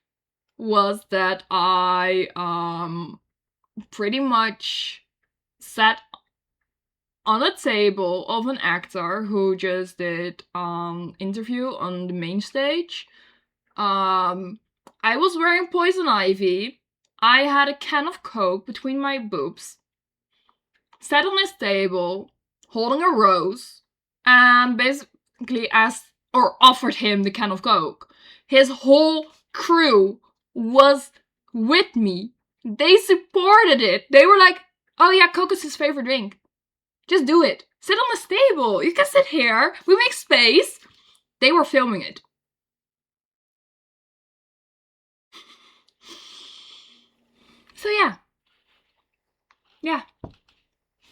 was that I pretty much sat on a table of an actor who just did interview on the main stage, I was wearing poison ivy. I had a can of Coke between my boobs. Sat on his table, holding a rose, and basically asked or offered him the can of Coke. His whole crew was with me. They supported it. They were like, oh yeah, Coke is his favorite drink. Just do it. Sit on this table. You can sit here. We make space. They were filming it. So yeah. Yeah.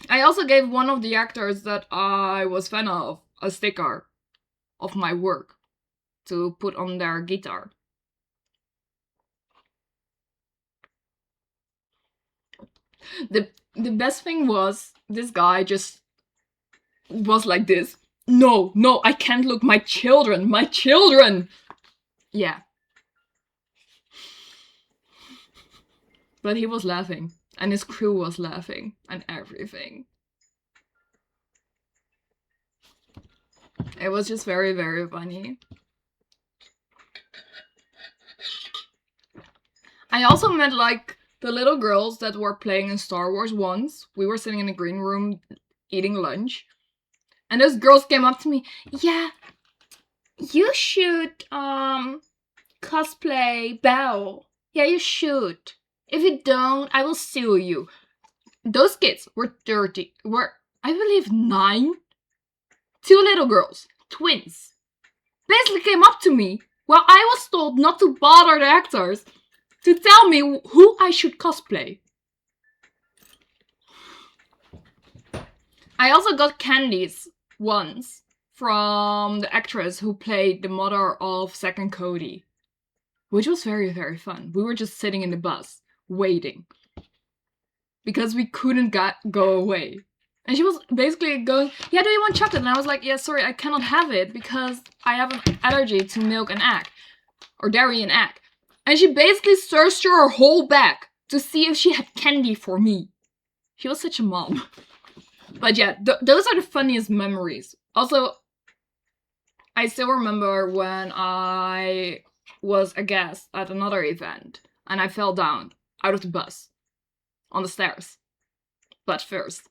I also gave one of the actors that I was fan of a sticker of my work to put on their guitar. The best thing was this guy just was like this. No, I can't look, my children. Yeah. But he was laughing, and his crew was laughing, and everything. It was just very, very funny. I also met like the little girls that were playing in Star Wars once. We were sitting in the green room eating lunch, and those girls came up to me. Yeah, you should cosplay Belle. Yeah, you should. If you don't, I will sue you. Those kids were 30. Were, I believe, 9. 2 little girls, twins, basically came up to me while I was told not to bother the actors to tell me who I should cosplay. I also got candies once from the actress who played the mother of Zack and Cody, which was very, very fun. We were just sitting in the bus, waiting, because we couldn't go away. And she was basically going, yeah, do you want chocolate? And I was like, yeah, sorry, I cannot have it because I have an allergy to milk and egg. Or dairy and egg. And she basically searched through her whole bag to see if she had candy for me. She was such a mom. But yeah, those are the funniest memories. Also, I still remember when I was a guest at another event and I fell down out of the bus on the stairs. But first.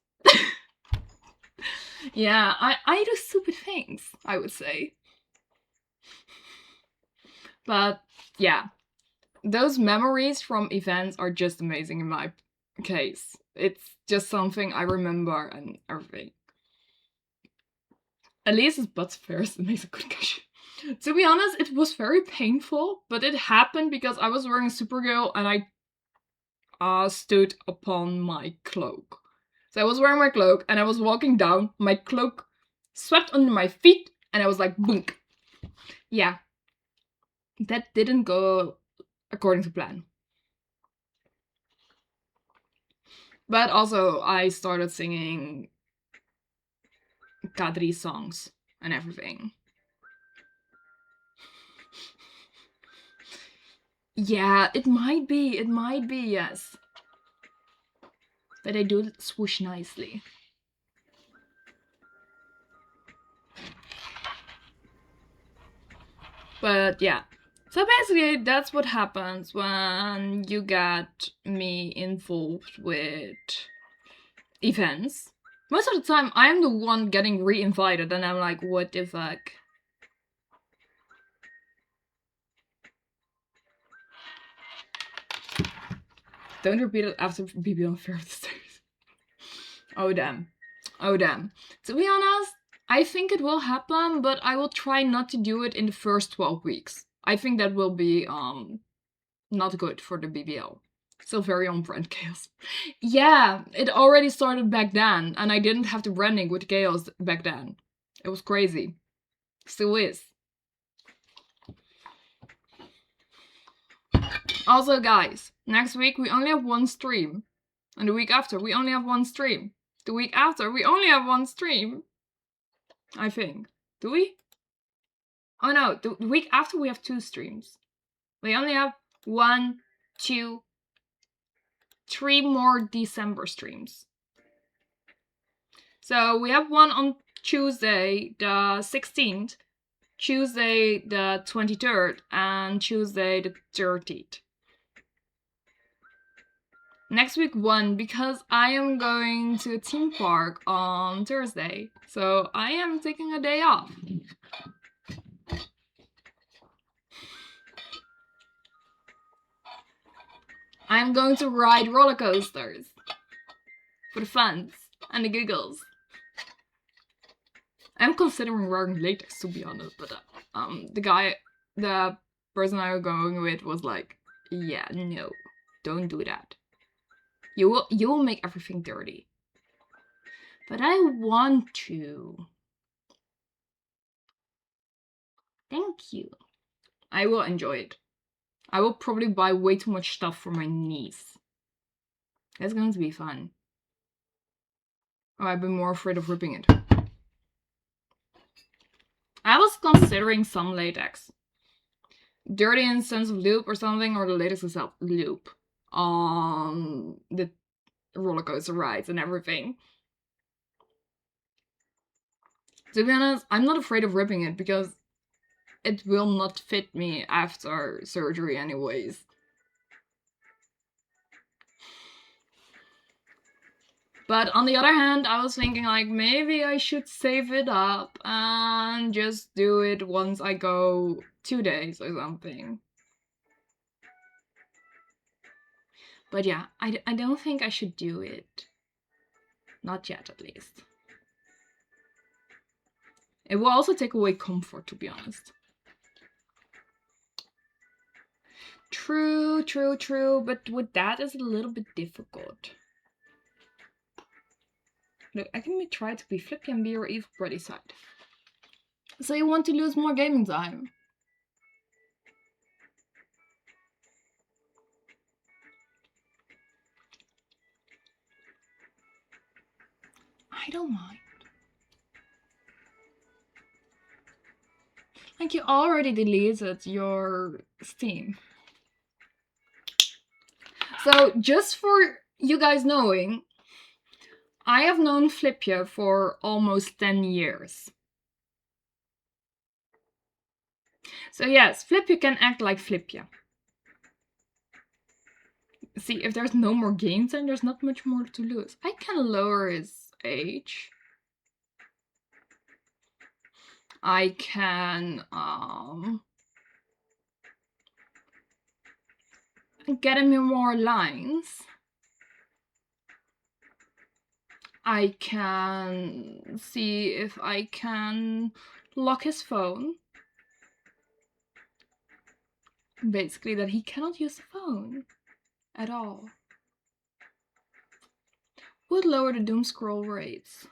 Yeah, I do stupid things, I would say. But yeah, those memories from events are just amazing in my case. It's just something I remember and everything. At least it's butt first, it makes a good gush. To be honest, it was very painful, but it happened because I was wearing a Supergirl and I stood upon my cloak. So I was wearing my cloak and I was walking down, my cloak swept under my feet and I was like, boonk. Yeah. That didn't go according to plan. But also, I started singing Kadri songs and everything. Yeah, it might be, yes. But I do swoosh nicely. But yeah. So basically, that's what happens when you get me involved with events. Most of the time, I'm the one getting re-invited, and I'm like, what the fuck? Don't repeat it after BB on Fear of the Stairs. Oh damn. To be honest, I think it will happen, but I will try not to do it in the first 12 weeks. I think that will be not good for the BBL. Still very on brand chaos. Yeah, it already started back then, and I didn't have the branding with chaos back then. It was crazy. Still is. Also, guys, next week we only have 1 stream. And the week after, we only have 1 stream. The week after, we only have 1 stream. I think. Do we? Oh no, the week after we have 2 streams. We only have 1, 2, 3 more December streams. So we have one on Tuesday, the 16th, Tuesday the 23rd and Tuesday the 30th. Next week 1, because I am going to a theme park on Thursday, so I am taking a day off. I'm going to ride roller coasters for the funs and the giggles. I'm considering wearing latex, to be honest, but the person I was going with was like, yeah, no, don't do that. You will make everything dirty. But I want to. Thank you. I will enjoy it. I will probably buy way too much stuff for my niece. That's going to be fun. Oh, I've been more afraid of ripping it. I was considering some latex. Dirty in the sense of loop or something, or the latex itself loop on the roller coaster rides and everything. To be honest, I'm not afraid of ripping it because it will not fit me after surgery anyways. But on the other hand, I was thinking like maybe I should save it up and just do it once I go 2 days or something. But yeah, I don't think I should do it. Not yet, at least. It will also take away comfort, to be honest. True, but with that it's a little bit difficult. Look, I can try to be flippy and be your evil pretty side. So you want to lose more gaming time? I don't mind. Like, you already deleted your Steam. So, just for you guys knowing, I have known Flipja for almost 10 years. So yes, Flipja can act like Flipja. See, if there's no more games, then there's not much more to lose. I can lower his age. I can get him more lines. I can see if I can lock his phone. Basically that he cannot use the phone at all. Would lower the doom scroll rates.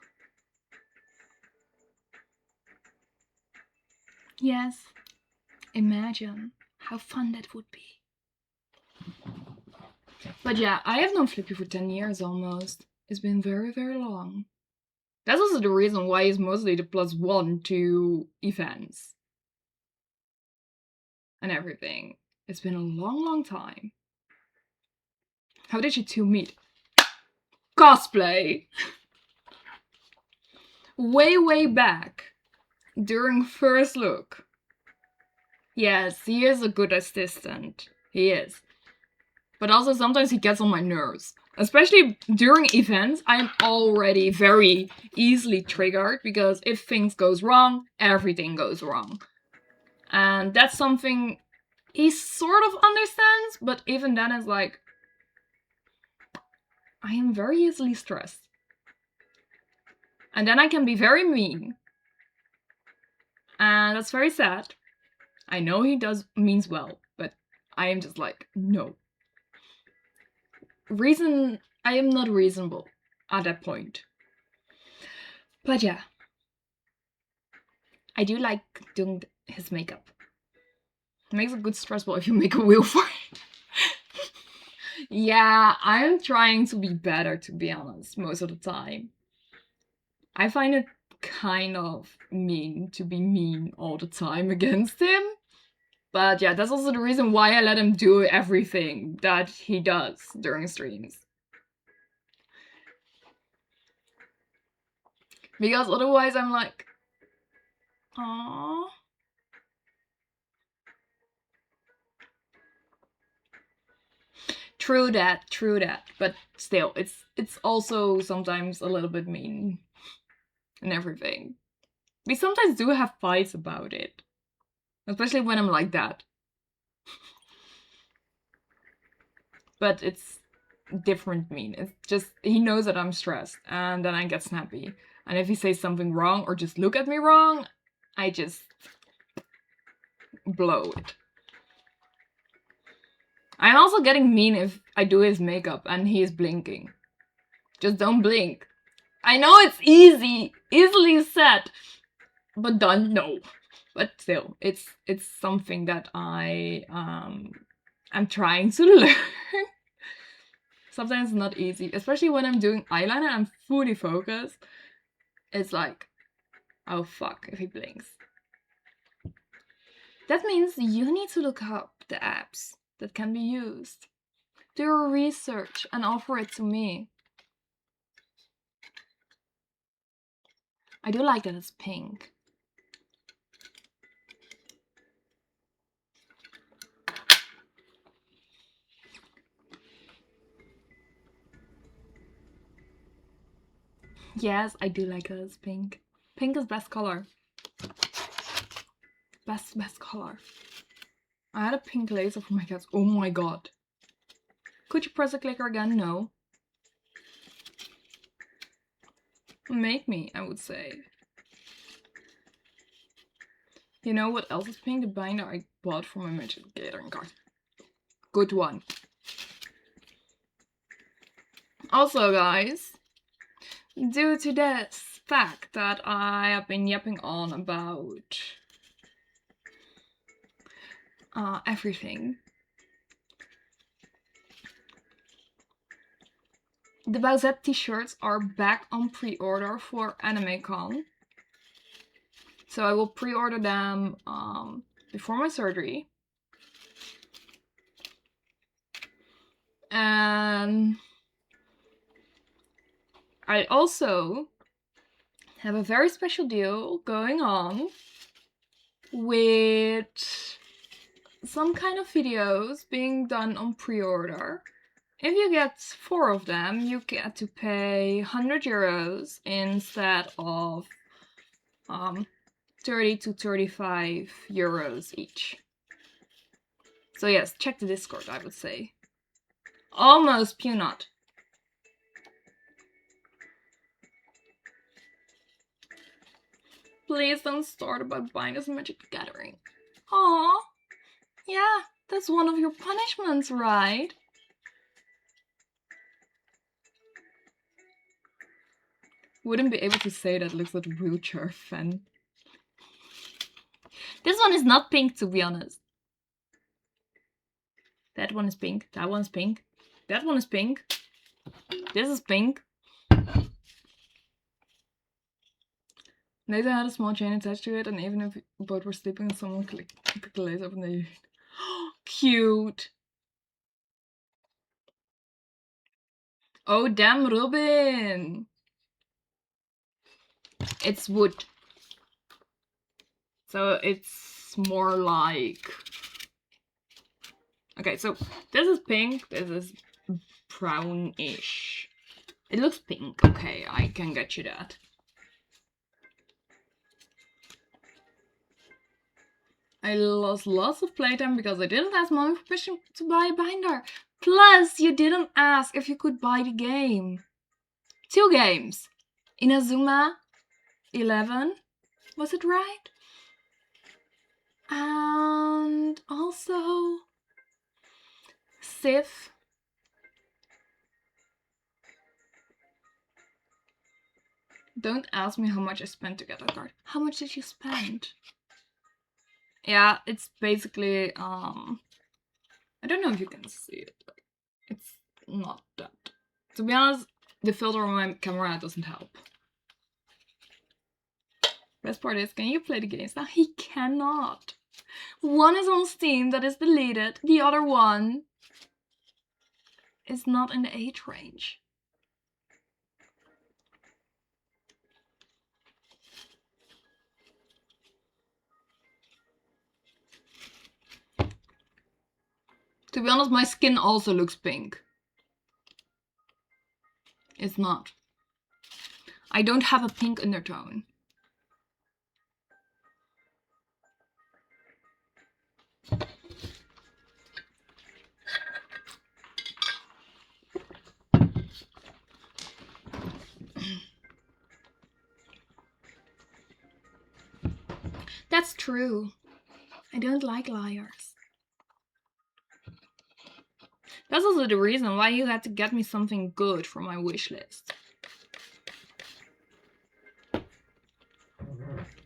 Yes, imagine how fun that would be. But yeah, I have known Flippy for 10 years almost. It's been very, very long. That's also the reason why he's mostly the +1 to events. And everything. It's been a long, long time. How did you two meet? Cosplay! Way back. During first look. Yes, he is a good assistant. He is. But also sometimes he gets on my nerves. Especially during events, I'm already very easily triggered because if things goes wrong, everything goes wrong. And that's something he sort of understands, but even then it's like, I am very easily stressed. And then I can be very mean. And that's very sad. I know he means well, but I am just like, no. I am not reasonable at that point. But yeah. I do like doing his makeup. It makes a good stress ball if you make a wheel for it. Yeah, I'm trying to be better, to be honest, most of the time. I find it kind of mean to be mean all the time against him. But yeah, that's also the reason why I let him do everything that he does during streams. Because otherwise I'm like, aww. True that. But still, it's also sometimes a little bit mean and everything. We sometimes do have fights about it. Especially when I'm like that. But it's different mean. It's just, he knows that I'm stressed, and then I get snappy. And if he says something wrong or just look at me wrong, I just blow it. I'm also getting mean if I do his makeup and he is blinking. Just don't blink. I know it's easily said, but done, no. But still, it's something that I'm trying to learn. Sometimes it's not easy, especially when I'm doing eyeliner and I'm fully focused. It's like, oh fuck, if he blinks. That means you need to look up the apps that can be used. Do your research and offer it to me. I do like that it's pink. Yes, I do like that it's pink. Pink is best color. Best color. I had a pink laser for my cats. Oh my god. Could you press the clicker again? No. Make me, I would say. You know what else is pink? The binder I bought for my Magic Gathering card. Good one. Also, guys, due to this fact that I have been yapping on about everything, the Bowsette t-shirts are back on pre-order for AnimeCon. So I will pre-order them before my surgery. And I also have a very special deal going on with some kind of videos being done on pre-order. If you get 4 of them, you get to pay 100 euros instead of 30 to 35 euros each. So yes, check the Discord, I would say. Almost peanut. Please don't start about buying this Magic the Gathering. Aww. Yeah, that's one of your punishments, right? Wouldn't be able to say that looks like a wheelchair fan. This one is not pink, to be honest. That one is pink. That one's pink. That one is pink. This is pink. Laser had a small chain attached to it, and even if both were sleeping, someone clicked the laser up and they... Cute! Oh, damn, Robin! It's wood. So it's more like... Okay, so this is pink, this is brownish. It looks pink, okay, I can get you that. I lost lots of playtime because I didn't ask mommy permission to buy a binder. Plus, you didn't ask if you could buy the game. 2 games. Inazuma 11, was it right? And also Sif. Don't ask me how much I spent to get that card. How much did you spend? Yeah, it's basically I don't know if you can see it. It's not that. To be honest, the filter on my camera doesn't help. Best part is, can you play the games? Now he cannot. One is on Steam that is deleted. The other one is not in the age range. To be honest, my skin also looks pink. It's not. I don't have a pink undertone. That's true. I don't like liars. That's also the reason why you had to get me something good for my wish list.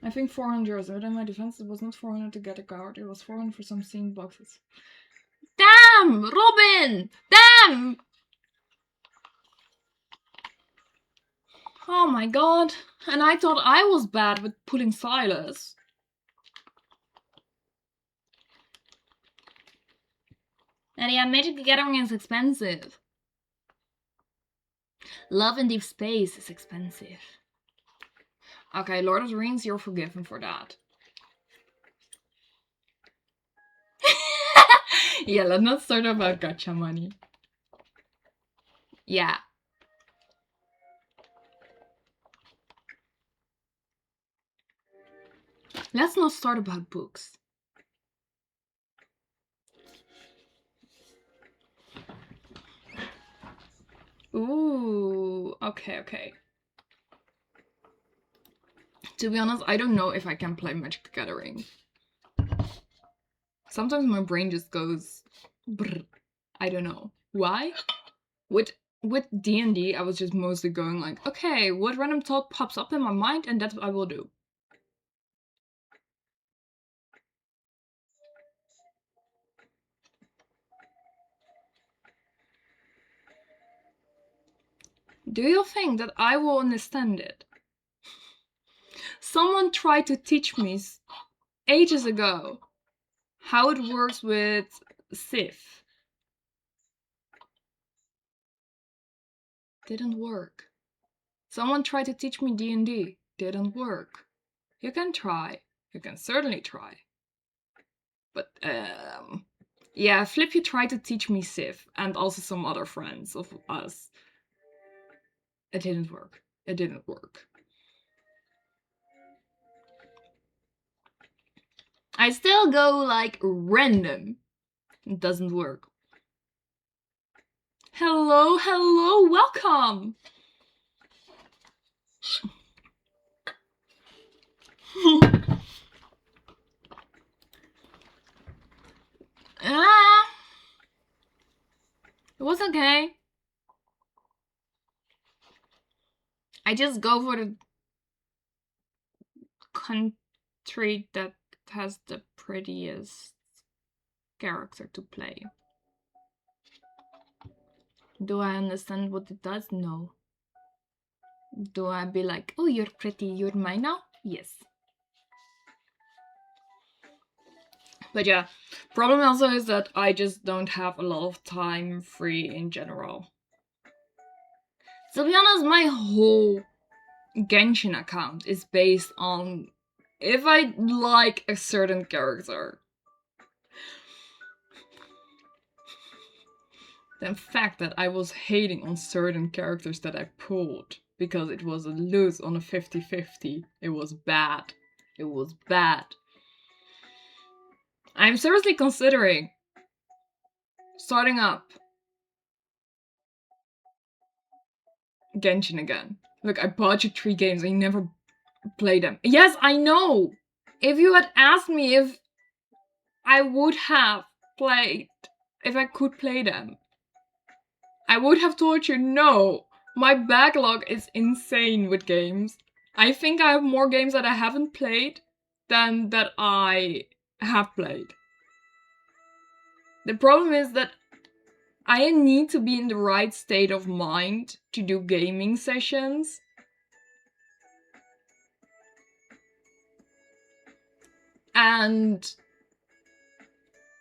I think 400 euros, but in my defense it was not 400 to get a card, it was 400 for some themed boxes. Damn! Robin! Damn! Oh my god. And I thought I was bad with pulling Silas. And yeah, Magic the Gathering is expensive. Love in Deep Space is expensive. Okay, Lord of the Rings, you're forgiven for that. Yeah, let's not start about gacha money. Yeah. Let's not start about books. Ooh, okay. To be honest, I don't know if I can play Magic the Gathering. Sometimes my brain just goes brr. I don't know why. With D&D, I was just mostly going like, okay, what random thought pops up in my mind, and that's what I will do. Do you think that I will understand it? Someone tried to teach me ages ago how it works with Sif. Didn't work. Someone tried to teach me D&D. Didn't work. You can try. You can certainly try. But, yeah, Flippy tried to teach me Sif, and also some other friends of us. It didn't work. It didn't work. I still go, like, random. It doesn't work. Hello, welcome! It was okay. I just go for the country that has the prettiest character to play. Do I understand what it does? No. Do I be like, oh, you're pretty, you're mine now? Yes. But yeah, problem also is that I just don't have a lot of time free in general. To be honest, my whole Genshin account is based on if I like a certain character. The fact that I was hating on certain characters that I pulled because it was a lose on a 50-50. It was bad. It was bad. I'm seriously considering starting up Genshin again. Look, I bought you 3 games and you never played them. Yes, I know! If you had asked me if I would have played, if I could play them, I would have told you no. My backlog is insane with games. I think I have more games that I haven't played than that I have played. The problem is that I need to be in the right state of mind to do gaming sessions. And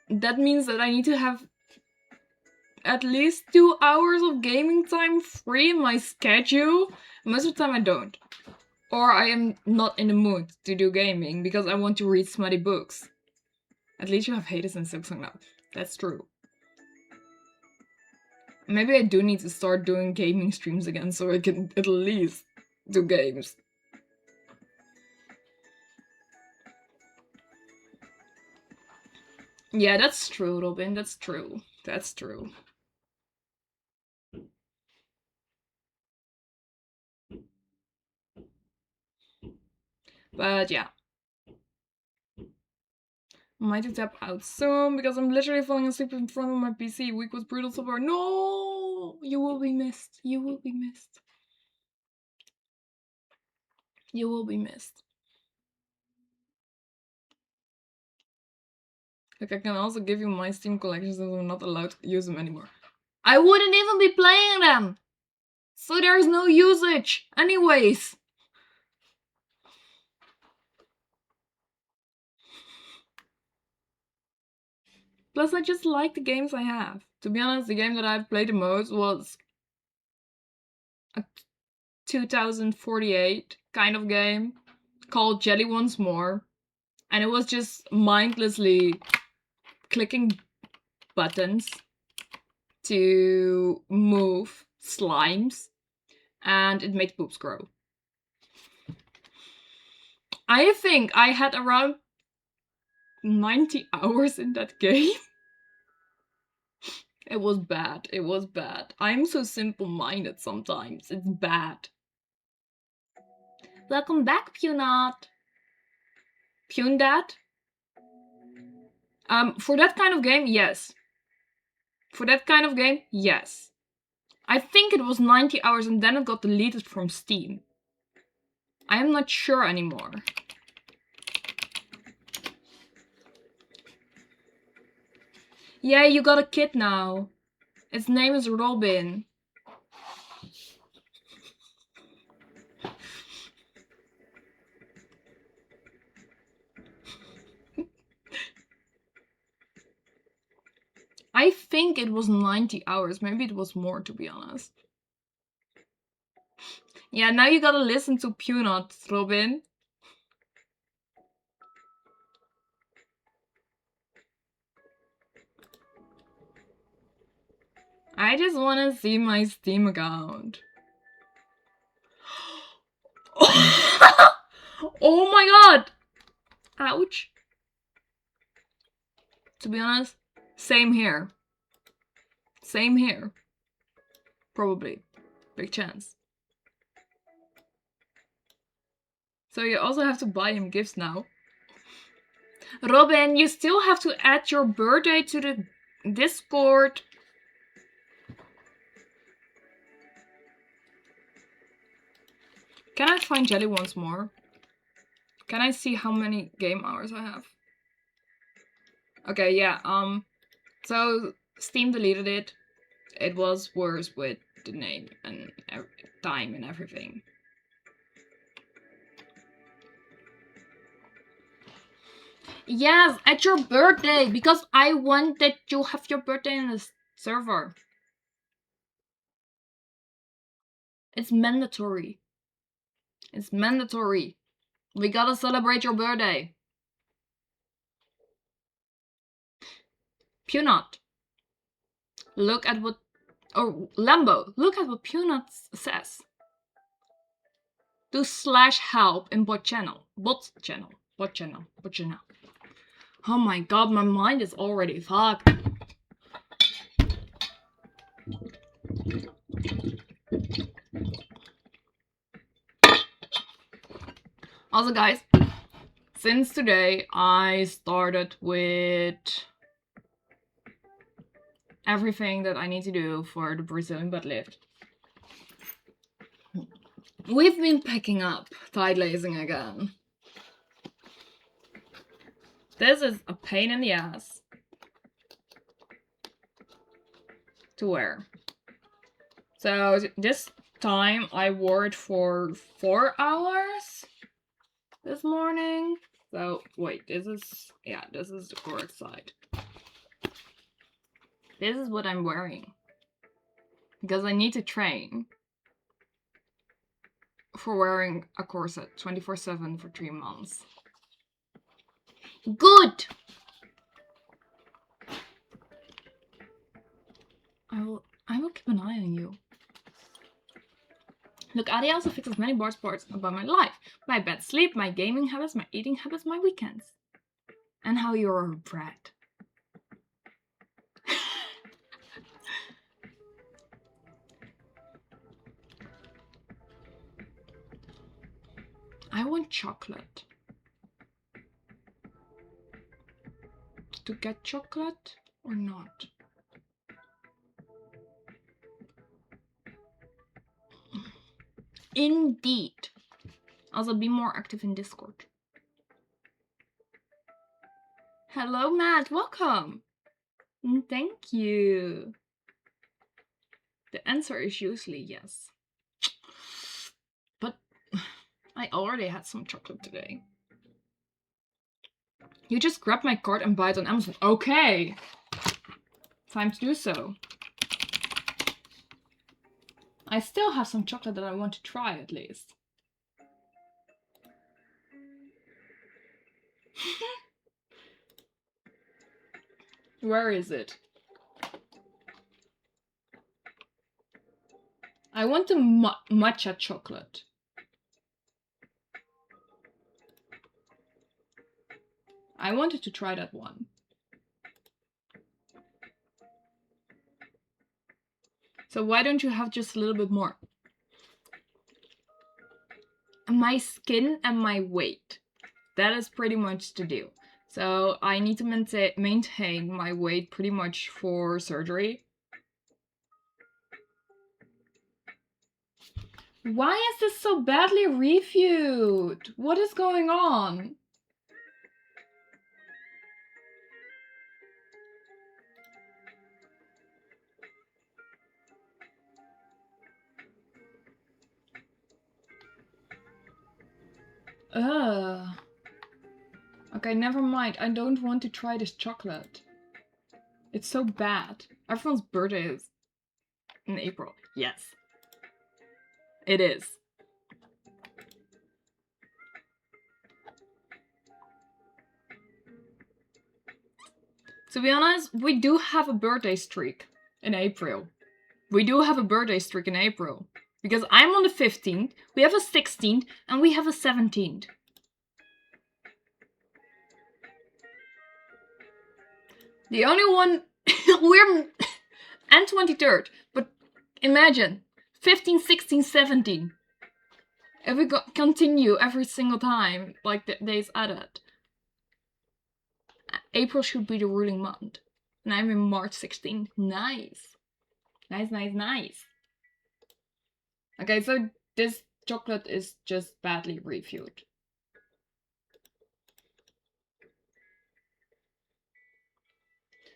that means that I need to have at least 2 hours of gaming time free in my schedule. Most of the time I don't. Or I am not in the mood to do gaming because I want to read smutty books. At least you have Hades and Silksong now. That's true. Maybe I do need to start doing gaming streams again so I can at least do games. Yeah, that's true, Robin. That's true. That's true. But yeah. I might tap out soon because I'm literally falling asleep in front of my PC. Week was brutal so far. No! You will be missed. You will be missed. You will be missed. Like, I can also give you my Steam collections since I'm not allowed to use them anymore. I wouldn't even be playing them! So there's no usage! Anyways! Plus, I just like the games I have. To be honest, the game that I've played the most was a 2048 kind of game called Jelly Once More. And it was just mindlessly clicking buttons to move slimes, and it made boobs grow. I think I had around 90 hours in that game. It was bad. It was bad. I'm so simple-minded sometimes. It's bad. Welcome back, Punat. Pundat? For that kind of game, yes. For that kind of game, yes. I think it was 90 hours and then it got deleted from Steam. I am not sure anymore. Yeah, you got a kid now. Its name is Robin. I think it was 90 hours. Maybe it was more, to be honest. Yeah, now you gotta listen to Punot, Robin. I just wanna see my Steam account. Oh my god! Ouch. To be honest, same here. Same here. Probably. Big chance. So you also have to buy him gifts now. Robin, you still have to add your birthday to the Discord. Can I find Jelly once more? Can I see how many game hours I have? Okay, yeah, so Steam deleted it. It was worse with the name and time and everything. Yes, at your birthday, because I want that you have your birthday in the server. It's mandatory. It's mandatory. We gotta celebrate your birthday. Punot. Look at what... Oh, Lambo. Look at what Punot says. Do /help in bot channel. Bot channel. Bot channel. Bot channel. Oh my god, my mind is already fucked. Also, guys, since today I started with everything that I need to do for the Brazilian butt lift. We've been picking up tight lacing again. This is a pain in the ass to wear. So this time I wore it for 4 hours this morning. So wait, this is the correct side. This is what I'm wearing because I need to train for wearing a corset 24/7 for 3 months. Good! I will will keep an eye on you. Look, Adi also fixes many board parts about my life. My bad sleep, my gaming habits, my eating habits, my weekends. And how you're a brat. I want chocolate. To get chocolate or not? Indeed. Also be more active in Discord. Hello, Matt. Welcome. Thank you. The answer is usually yes. But I already had some chocolate today. You just grab my card and buy it on Amazon. Okay. Time to do so. I still have some chocolate that I want to try at least. Where is it? I want the matcha chocolate. I wanted to try that one. So why don't you have just a little bit more? My skin and my weight. That is pretty much the deal. So I need to maintain my weight pretty much for surgery. Why is this so badly reviewed? What is going on? Ugh. Okay, never mind. I don't want to try this chocolate. It's so bad. Everyone's birthday is in April. Yes. It is. To be honest, we do have a birthday streak in April. We do have a birthday streak in April. Because I'm on the 15th, we have a 16th, and we have a 17th. The only one... we're... and 23rd. But imagine, 15, 16, 17. If we continue every single time, like the days added. April should be the ruling month. And I'm in March 16th. Nice. Nice, nice, nice. Okay, so this chocolate is just badly reviewed.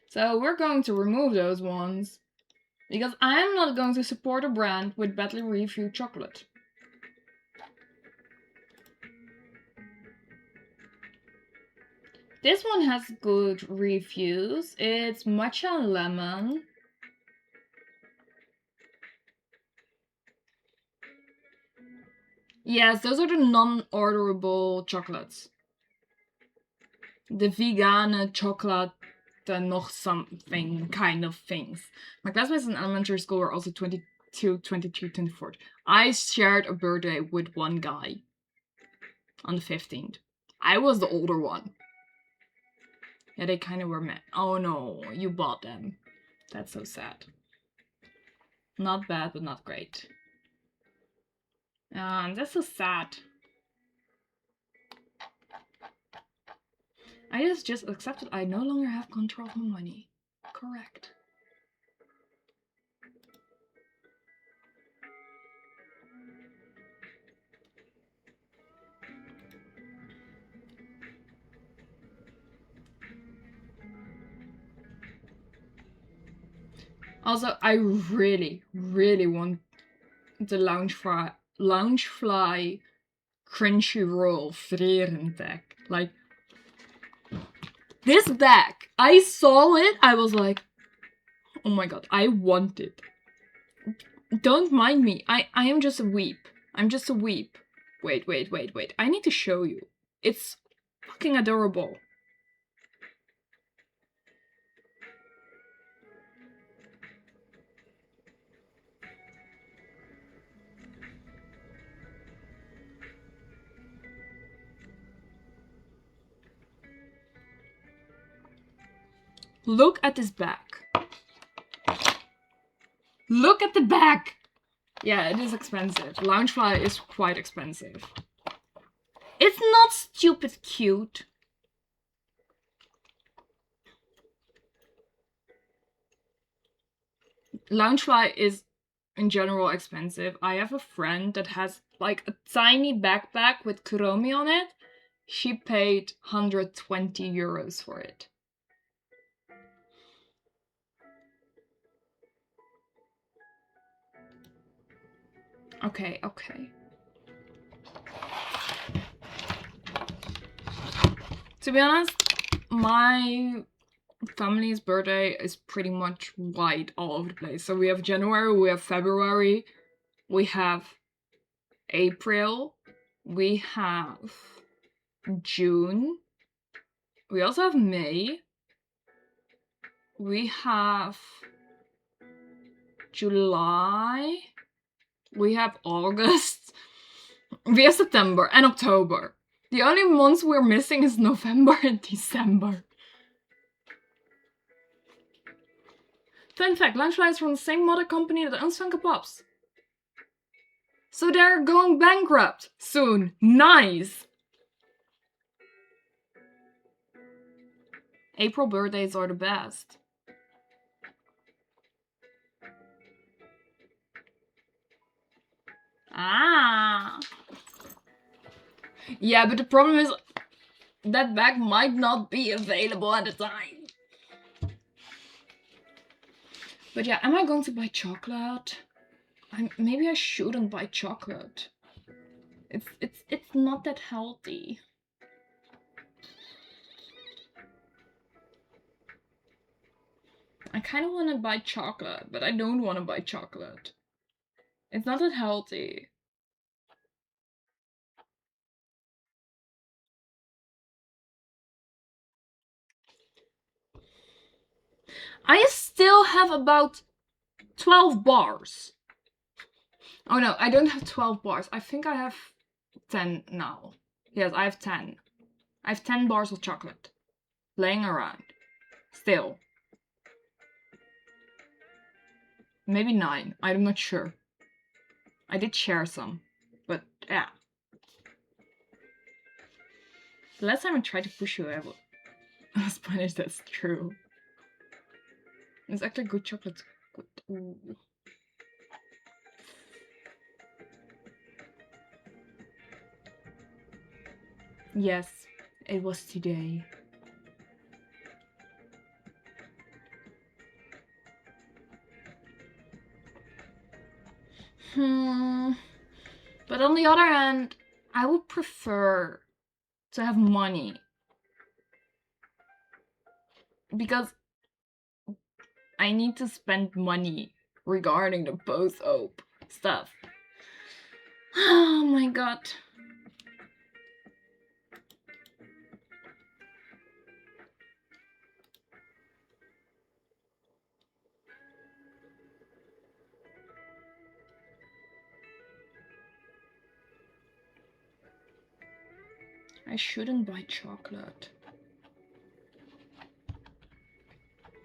So we're going to remove those ones. Because I'm not going to support a brand with badly reviewed chocolate. This one has good reviews. It's matcha and lemon. Yes, those are the non-orderable chocolates. The vegan chocolate and nog something kind of things. My classmates in elementary school were also 22, 23, 24. I shared a birthday with one guy on the 15th. I was the older one. Yeah, they kind of were mad. Oh no, you bought them. That's so sad. Not bad, but not great. That's so sad. I just accepted I no longer have control of my money. Correct. Also, I really, really want the Loungefly Crunchyroll Freren deck. Like, this deck, I saw it, I was like, oh my god, I want it. Don't mind me, I am just a weep. I'm just a weep. Wait, I need to show you. It's fucking adorable. Look at this back. Look at the back! Yeah, it is expensive. Loungefly is quite expensive. It's not stupid cute. Loungefly is in general expensive. I have a friend that has like a tiny backpack with Kuromi on it. She paid 120 euros for it. Okay. To be honest, my family's birthday is pretty much wide all over the place. So we have January, we have February, we have April, we have June, we also have May, we have July, we have August, we have September and October. The only months we're missing is November and December. Fun fact, Loungefly is from the same mother company that owns Funko Pops. So they're going bankrupt soon. Nice! April birthdays are the best. Ah! Yeah, but the problem is that bag might not be available at the time. But yeah, am I going to buy chocolate? Maybe I shouldn't buy chocolate. It's not that healthy. I kind of want to buy chocolate, but I don't want to buy chocolate. It's not that healthy. I still have about 12 bars. Oh no, I don't have 12 bars. I think I have 10 now. Yes, I have 10. I have 10 bars of chocolate laying around. Still. Maybe 9. I'm not sure. I did share some. But yeah. The last time I tried to push you, I was punished. That's true. It's actually good chocolate. Good. Ooh. Yes, it was today. But on the other hand, I would prefer to have money. Because I need to spend money regarding the post-op stuff. Oh my god. I shouldn't buy chocolate.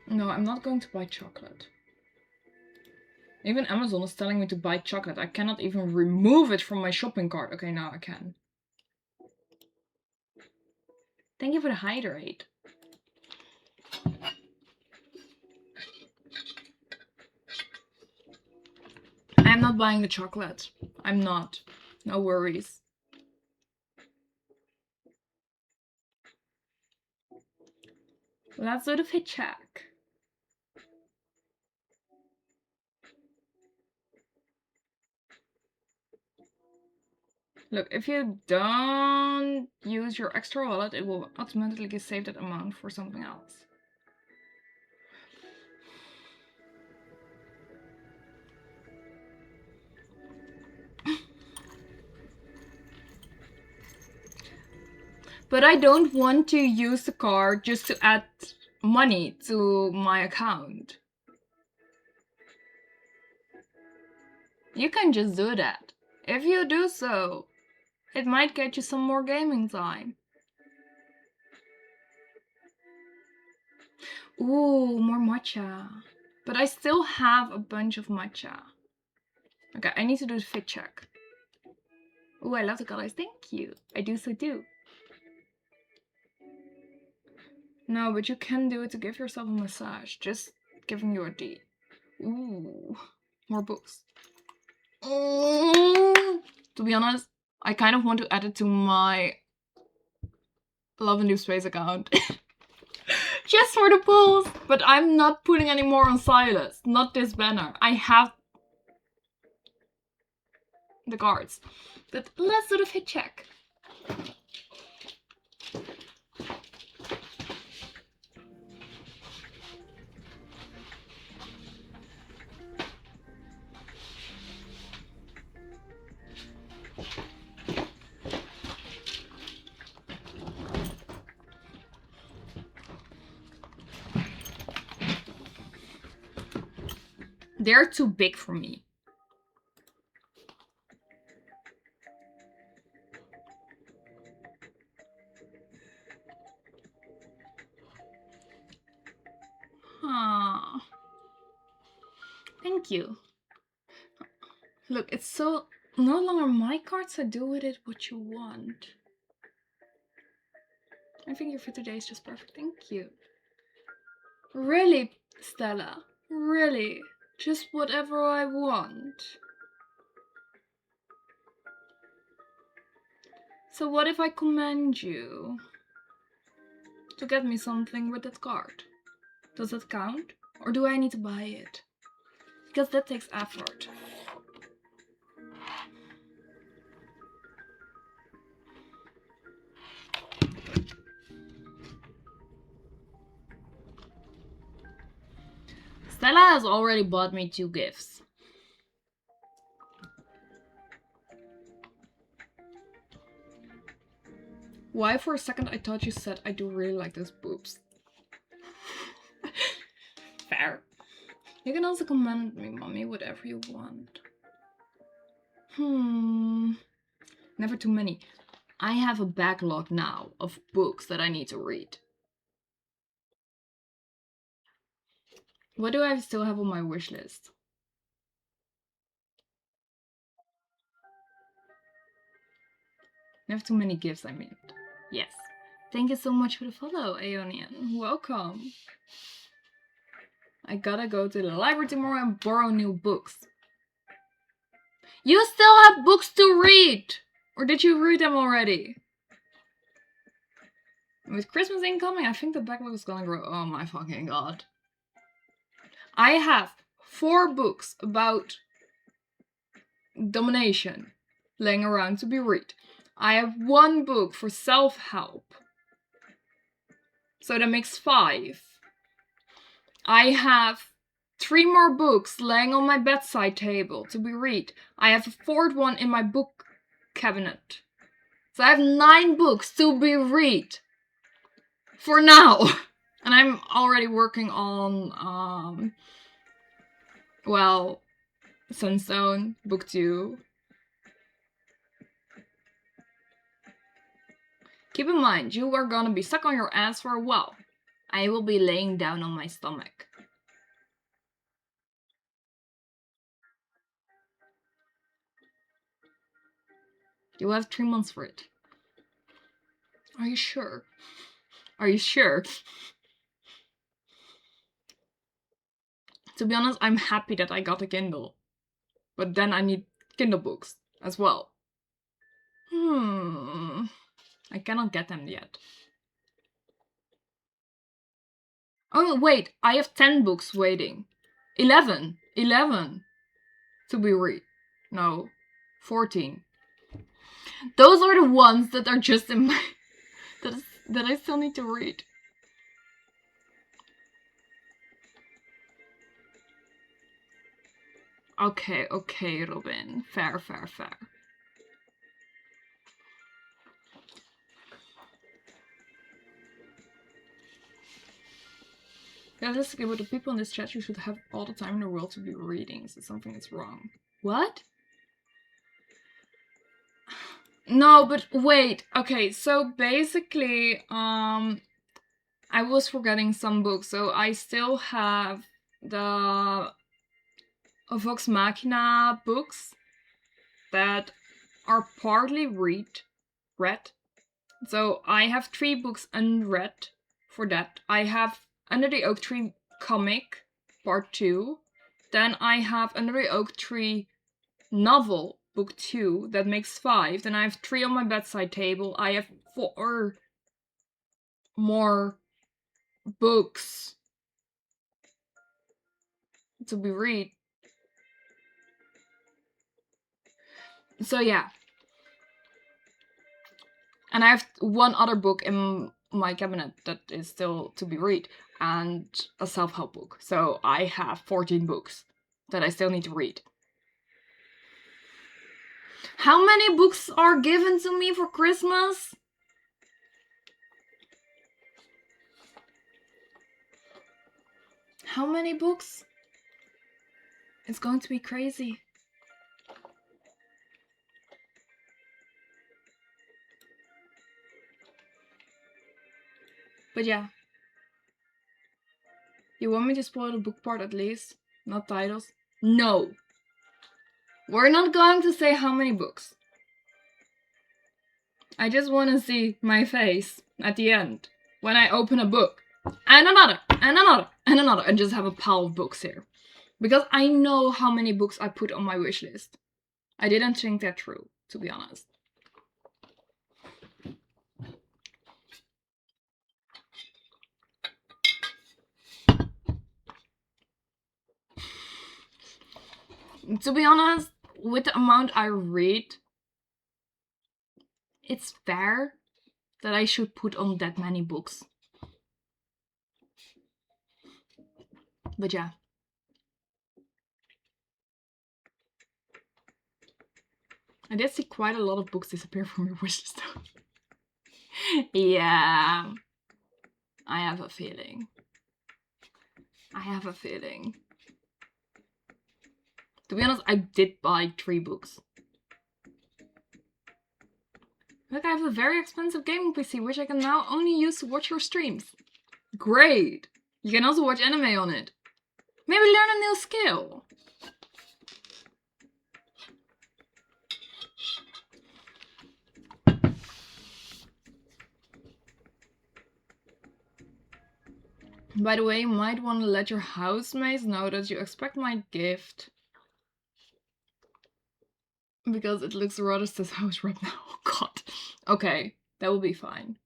No, I'm not going to buy chocolate. Even Amazon is telling me to buy chocolate. I cannot even remove it from my shopping cart. Okay, now I can. Thank you for the hydrate. I'm not buying the chocolate. I'm not. No worries. Let's do the fit check. Look, if you don't use your extra wallet, it will automatically save that amount for something else. But I don't want to use the card just to add money to my account. You can just do that. If you do so, it might get you some more gaming time. Ooh, more matcha. But I still have a bunch of matcha. Okay, I need to do the fit check. Ooh, I love the colors. Thank you. I do so too. No, but you can do it to give yourself a massage. Just giving you a D. Ooh, more books. To be honest, I kind of want to add it to my Love and New Space account. Just for the polls. But I'm not putting any more on Silas. Not this banner. I have the cards. But let's do the fit check. They're too big for me. Thank you. Look, it's so no longer my cards, so do with it what you want. I think your fit today is just perfect. Thank you. Really, Stella? Really? Just whatever I want? So what if I command you to get me something with that card? Does that count? Or do I need to buy it? Because that takes effort. Stella has already bought me 2 gifts. Why for a second I thought you said I do really like those boobs. Fair. You can also command me, mommy, whatever you want. Never too many. I have a backlog now of books that I need to read. What do I still have on my wish list? Never too many gifts, I mean. Yes. Thank you so much for the follow, Aeonian. Welcome. I gotta go to the library tomorrow and borrow new books. You still have books to read! Or did you read them already? With Christmas incoming, I think the backlog is gonna grow. Oh my fucking god. I have 4 books about domination laying around to be read. I have 1 book for self-help. So that makes 5. I have 3 more books laying on my bedside table to be read. I have a 4th one in my book cabinet. So I have 9 books to be read. For now. And I'm already working on, well, Sunstone, book 2. Keep in mind, you are gonna be stuck on your ass for a while. I will be laying down on my stomach. You have 3 months for it. Are you sure? Are you sure? To be honest, I'm happy that I got a Kindle. But then I need Kindle books as well. I cannot get them yet. Oh, wait, I have 10 books waiting. 11 to be read. No, 14. Those are the ones that are just in my... that I still need to read. Okay, Robin. Fair. Realistically, with the people in this chat, you should have all the time in the world to be reading, so something is wrong. What? No, but wait. Okay, so basically, I was forgetting some books, so I still have the Vox Machina books that are partly read. So I have 3 books unread for that. I have Under the Oak Tree comic, part 2. Then I have Under the Oak Tree novel, book 2, that makes 5. Then I have 3 on my bedside table. I have 4 more books to be read. So yeah. And I have 1 other book in my cabinet that is still to be read, and a self-help book. So I have 14 books that I still need to read. How many books are given to me for Christmas? How many books? It's going to be crazy. But yeah. You want me to spoil the book part at least? Not titles? No. We're not going to say how many books. I just want to see my face at the end when I open a book. And another, and another, and another, and just have a pile of books here. Because I know how many books I put on my wish list. I didn't think that through, to be honest. To be honest, with the amount I read, it's fair that I should put on that many books. But yeah. I did see quite a lot of books disappear from your wishlist though. Yeah. I have a feeling. To be honest, I did buy 3 books. Look, I have a very expensive gaming PC, which I can now only use to watch your streams. Great! You can also watch anime on it. Maybe learn a new skill. By the way, you might want to let your housemates know that you expect my gift. Because it looks rather sus house right now. Oh god. Okay, that will be fine.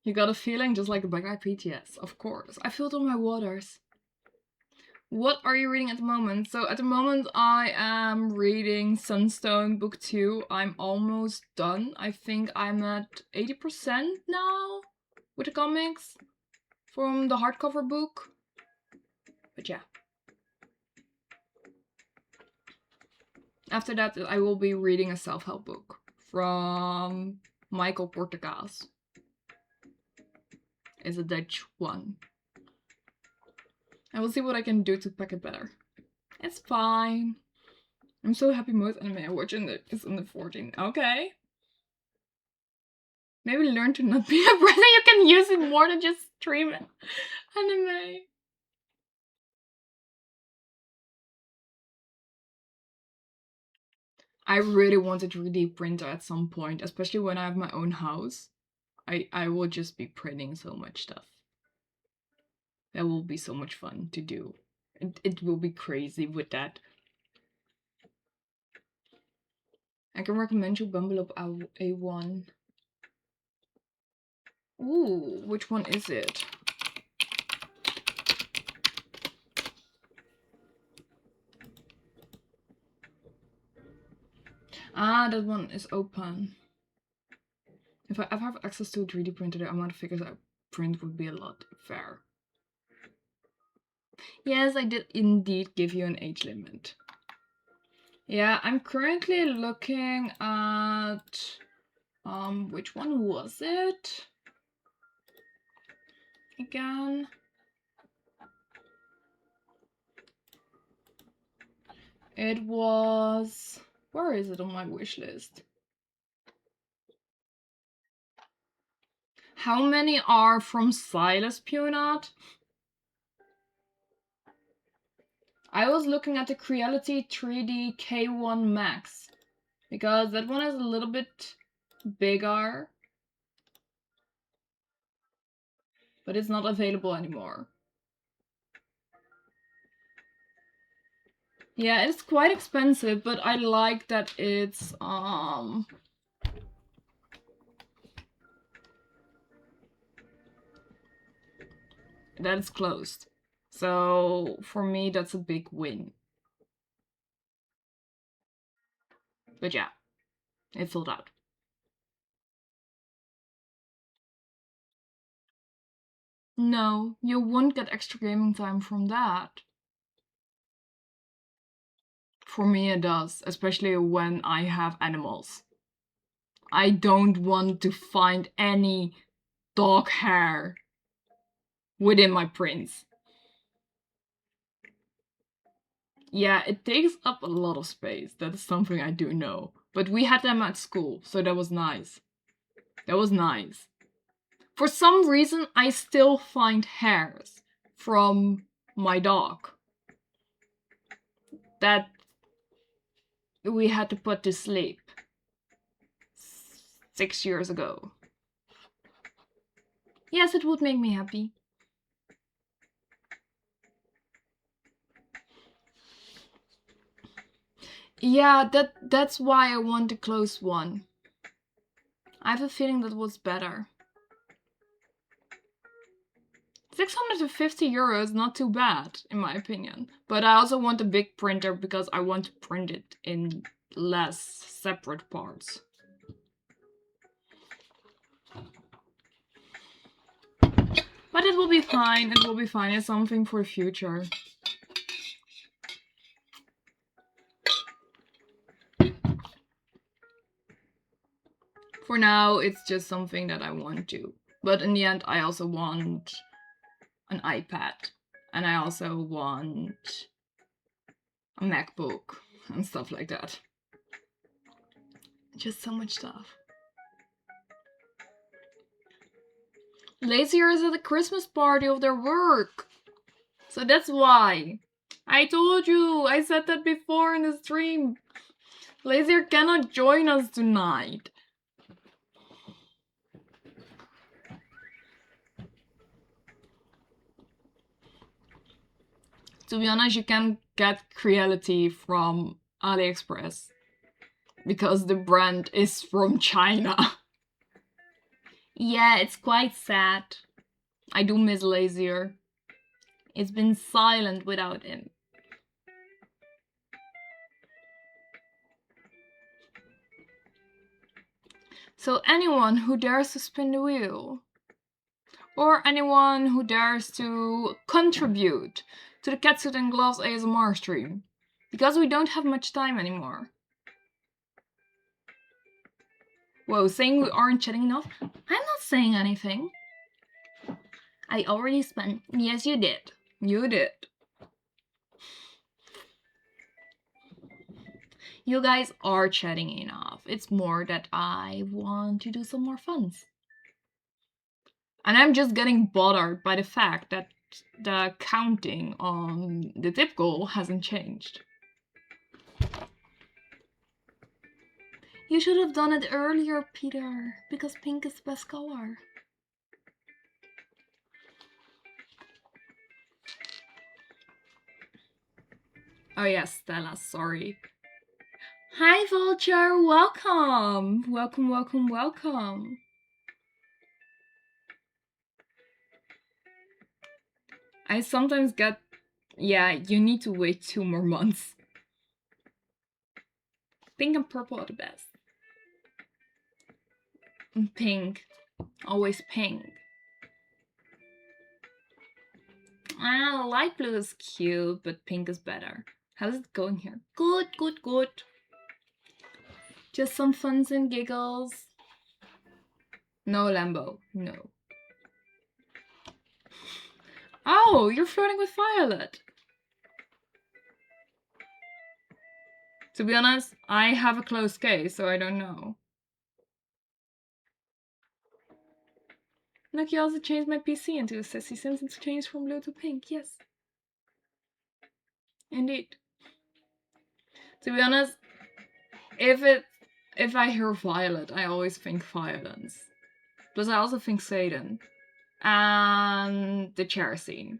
You got a feeling just like a Black Eyed Peas? Yes, of course. I filled all my waters. What are you reading at the moment? So at the moment I am reading Sunstone book 2. I'm almost done. I think I'm at 80% now with the comics from the hardcover book. But yeah. After that I will be reading a self-help book from Michael Portegas. It's a Dutch one. I will see what I can do to pack it better. It's fine. I'm so happy most anime I watch is under 14. Okay. Maybe learn to not be a brother. You can use it more than just stream anime. I really want a 3D printer at some point, especially when I have my own house. I will just be printing so much stuff. That will be so much fun to do. It will be crazy with that. I can recommend you Bumble Up A1. Ooh, which one is it? Ah, that one is open. If I ever have access to a 3D printer, the amount of figures I print would be a lot. Fair. Yes, I did indeed give you an age limit. Yeah, I'm currently looking at which one was it? Again. It was, where is it on my wish list? How many are from Silas Punat? I was looking at the Creality 3D K1 Max because that one is a little bit bigger, but it's not available anymore. Yeah, it's quite expensive, but I like that it's that it's closed. So for me, that's a big win. But yeah, it sold out. No, you won't get extra gaming time from that. For me, it does, especially when I have animals. I don't want to find any dog hair within my prints. Yeah, it takes up a lot of space. That is something I do know. But we had them at school, so that was nice. That was nice. For some reason, I still find hairs from my dog that we had to put to sleep 6 years ago. Yes, it would make me happy. Yeah, that's why I want the close one. I have a feeling that was better. 650 euros, not too bad, in my opinion. But I also want a big printer because I want to print it in less separate parts. But it will be fine, it will be fine. It's something for the future. For now, it's just something that I want to. But in the end, I also want an iPad. And I also want a MacBook and stuff like that. Just so much stuff. Lazier is at the Christmas party of their work. So that's why. I told you, I said that before in the stream. Lazier cannot join us tonight. To be honest, you can get Creality from AliExpress because the brand is from China. Yeah, it's quite sad. I do miss Lazier. It's been silent without him. So anyone who dares to spin the wheel, or anyone who dares to contribute to the Catsuit and Gloves ASMR stream, because we don't have much time anymore. Whoa, saying we aren't chatting enough? I'm not saying anything. I already spent. Yes, you did. You did. You guys are chatting enough. It's more that I want to do some more funs. And I'm just getting bothered by the fact that the counting on the tip goal hasn't changed. You should have done it earlier, Peter, because pink is the best color. Oh yes, Stella, sorry. Hi, Vulture, welcome! Welcome, welcome, welcome. I sometimes get... Yeah, you need to wait 2 more months. Pink and purple are the best. And pink. Always pink. Ah, light blue is cute, but pink is better. How's it going here? Good, good, good. Just some funs and giggles. No, Lambo. No. Oh, you're flirting with Violet. To be honest, I have a closed case, so I don't know. Look, you also changed my PC into a sissy since it's changed from blue to pink. Yes. Indeed. To be honest, if I hear violet, I always think violence. Plus I also think Satan. And the chair scene.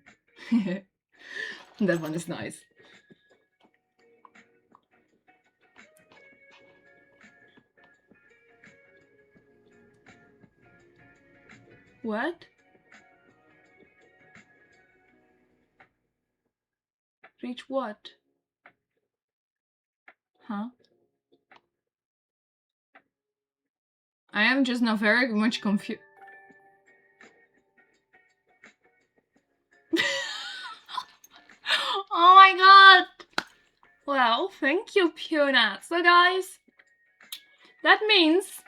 That one is nice. What? Reach what? Huh? I am just now very much confused. Oh my god! Well, thank you, Punat. So guys, that means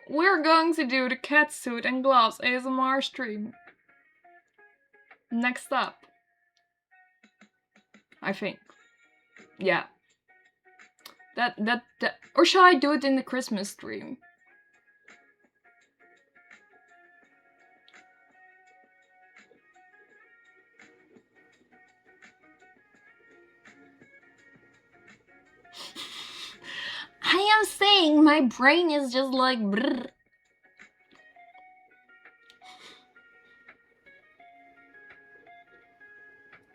we're going to do the catsuit and gloves ASMR stream. Next up. I think. Yeah. That or shall I do it in the Christmas stream? I am saying my brain is just like brrr.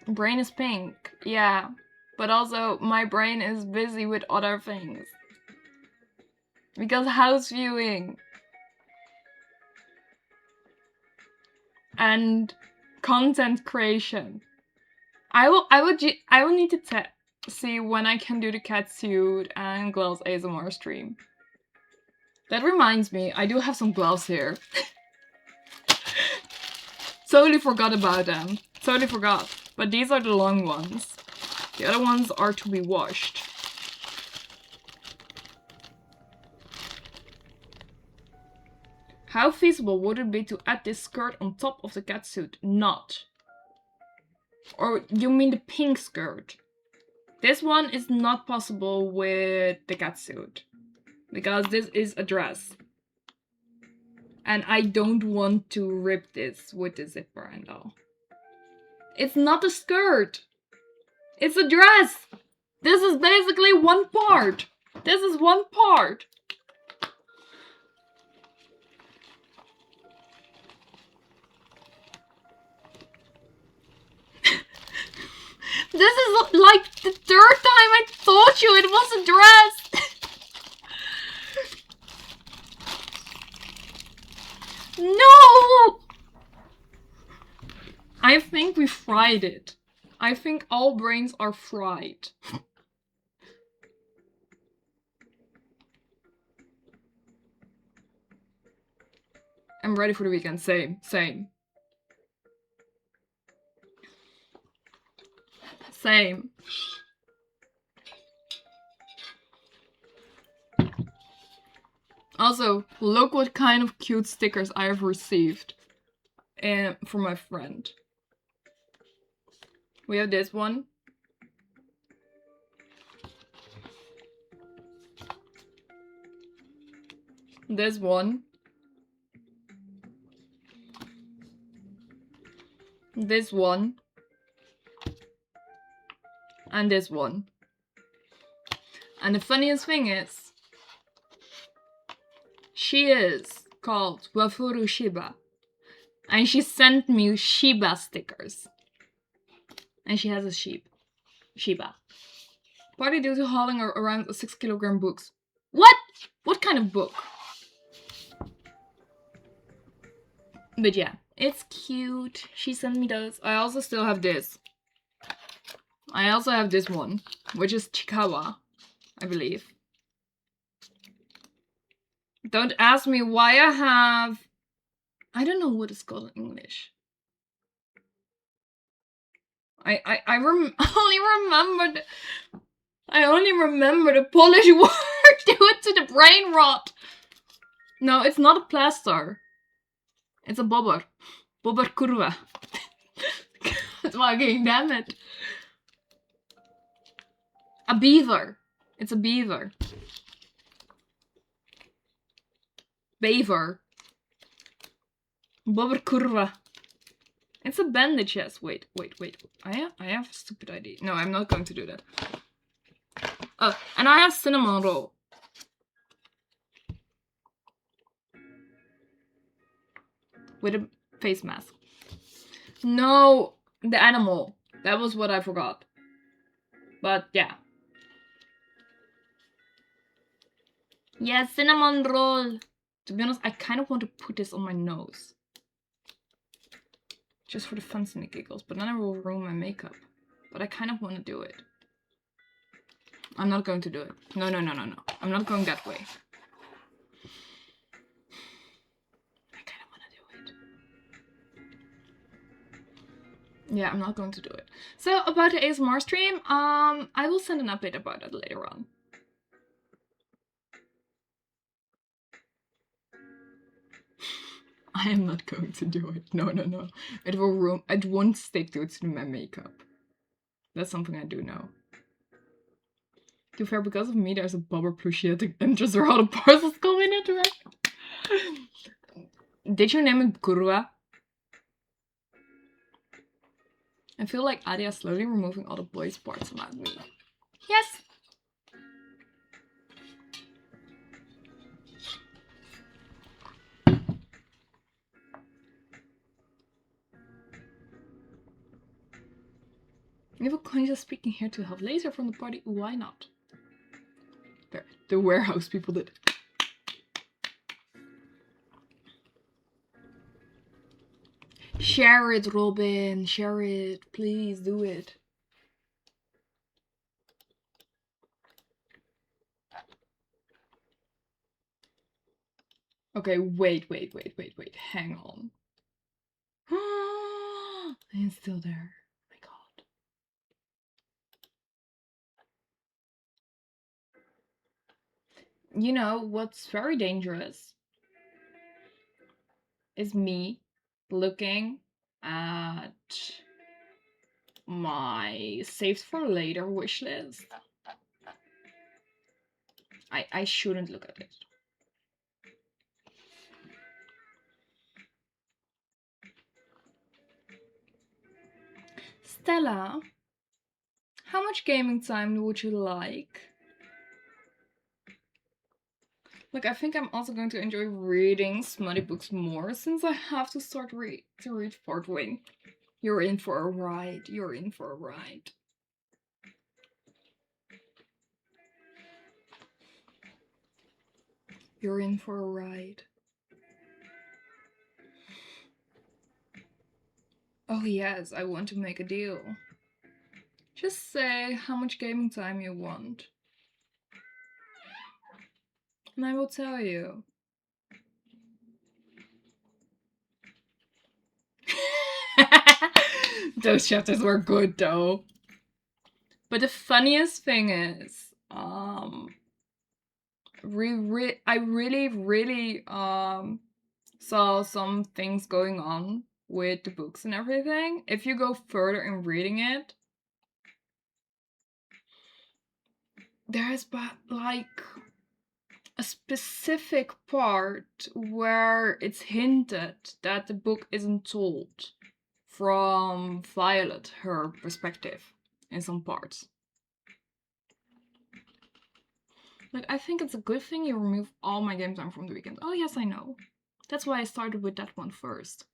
Brain is pink, yeah. But also my brain is busy with other things. Because house viewing and content creation. I will need to see when I can do the catsuit and gloves ASMR stream. That reminds me, I do have some gloves here. Totally forgot about them. Totally forgot. But these are the long ones. The other ones are to be washed. How feasible would it be to add this skirt on top of the catsuit? Not. Or you mean the pink skirt? This one is not possible with the catsuit. Because this is a dress. And I don't want to rip this with the zipper and all. It's not a skirt! It's a dress! This is basically one part! This is one part! This is like the third time I told you it was a dress! No! I think we fried it. I think all brains are fried. I'm ready for the weekend. Same. Same. Same. Also, look what kind of cute stickers I have received from my friend. We have this one. This one. This one. And this one. And the funniest thing is, she is called Wafuru Shiba. And she sent me Shiba stickers. And she has a sheep. Shiba. Partly due to hauling around 6 kilogram books. What? What kind of book? But yeah, it's cute. She sent me those. I also still have this. I also have this one, which is Chikawa, I believe. Don't ask me why I have... I don't know what it's called in English. I only remember the Polish word due to the brain rot. No, it's not a plaster. It's a bobber. Bobber kurwa. Fucking damn it. A beaver. It's a beaver. Beaver. Bobber kurwa. It's a bandage, yes. Wait. I have a stupid idea. No, I'm not going to do that. Oh, and I have cinnamon roll. With a face mask. No, the animal. That was what I forgot. But yeah. Yeah, cinnamon roll. To be honest, I kind of want to put this on my nose. Just for the funs and the giggles. But then I will ruin my makeup. But I kind of want to do it. I'm not going to do it. No. I'm not going that way. I kind of want to do it. Yeah, I'm not going to do it. So, about the ASMR stream, I will send an update about that later on. I am not going to do it. No. It won't stick to my makeup. That's something I do know. To be fair, because of me, there's a bobber plushie at the entrance where all the parcels come in it, right? Did you name it Kurwa? I feel like Adia is slowly removing all the boys' parts about me. Yes! Evil Coin just speaking here to help Laser from the party. Why not? There, the warehouse people did. Share it, Robin. Share it. Please do it. Okay, wait. Hang on. It's still there. Oh my god. You know what's very dangerous is me looking at my saved for later wish list. I shouldn't look at it. Stella, how much gaming time would you like? Look, I think I'm also going to enjoy reading smutty books more since I have to start to read Fort Wing. You're in for a ride. You're in for a ride. You're in for a ride. Oh yes, I want to make a deal. Just say how much gaming time you want. And I will tell you. Those chapters were good though. But the funniest thing is, I really saw some things going on with the books and everything. If you go further in reading it, there's like a specific part where it's hinted that the book isn't told from Violet, her perspective, in some parts. Like, I think it's a good thing you remove all my game time from the weekend. Oh yes, I know. That's why I started with that one first.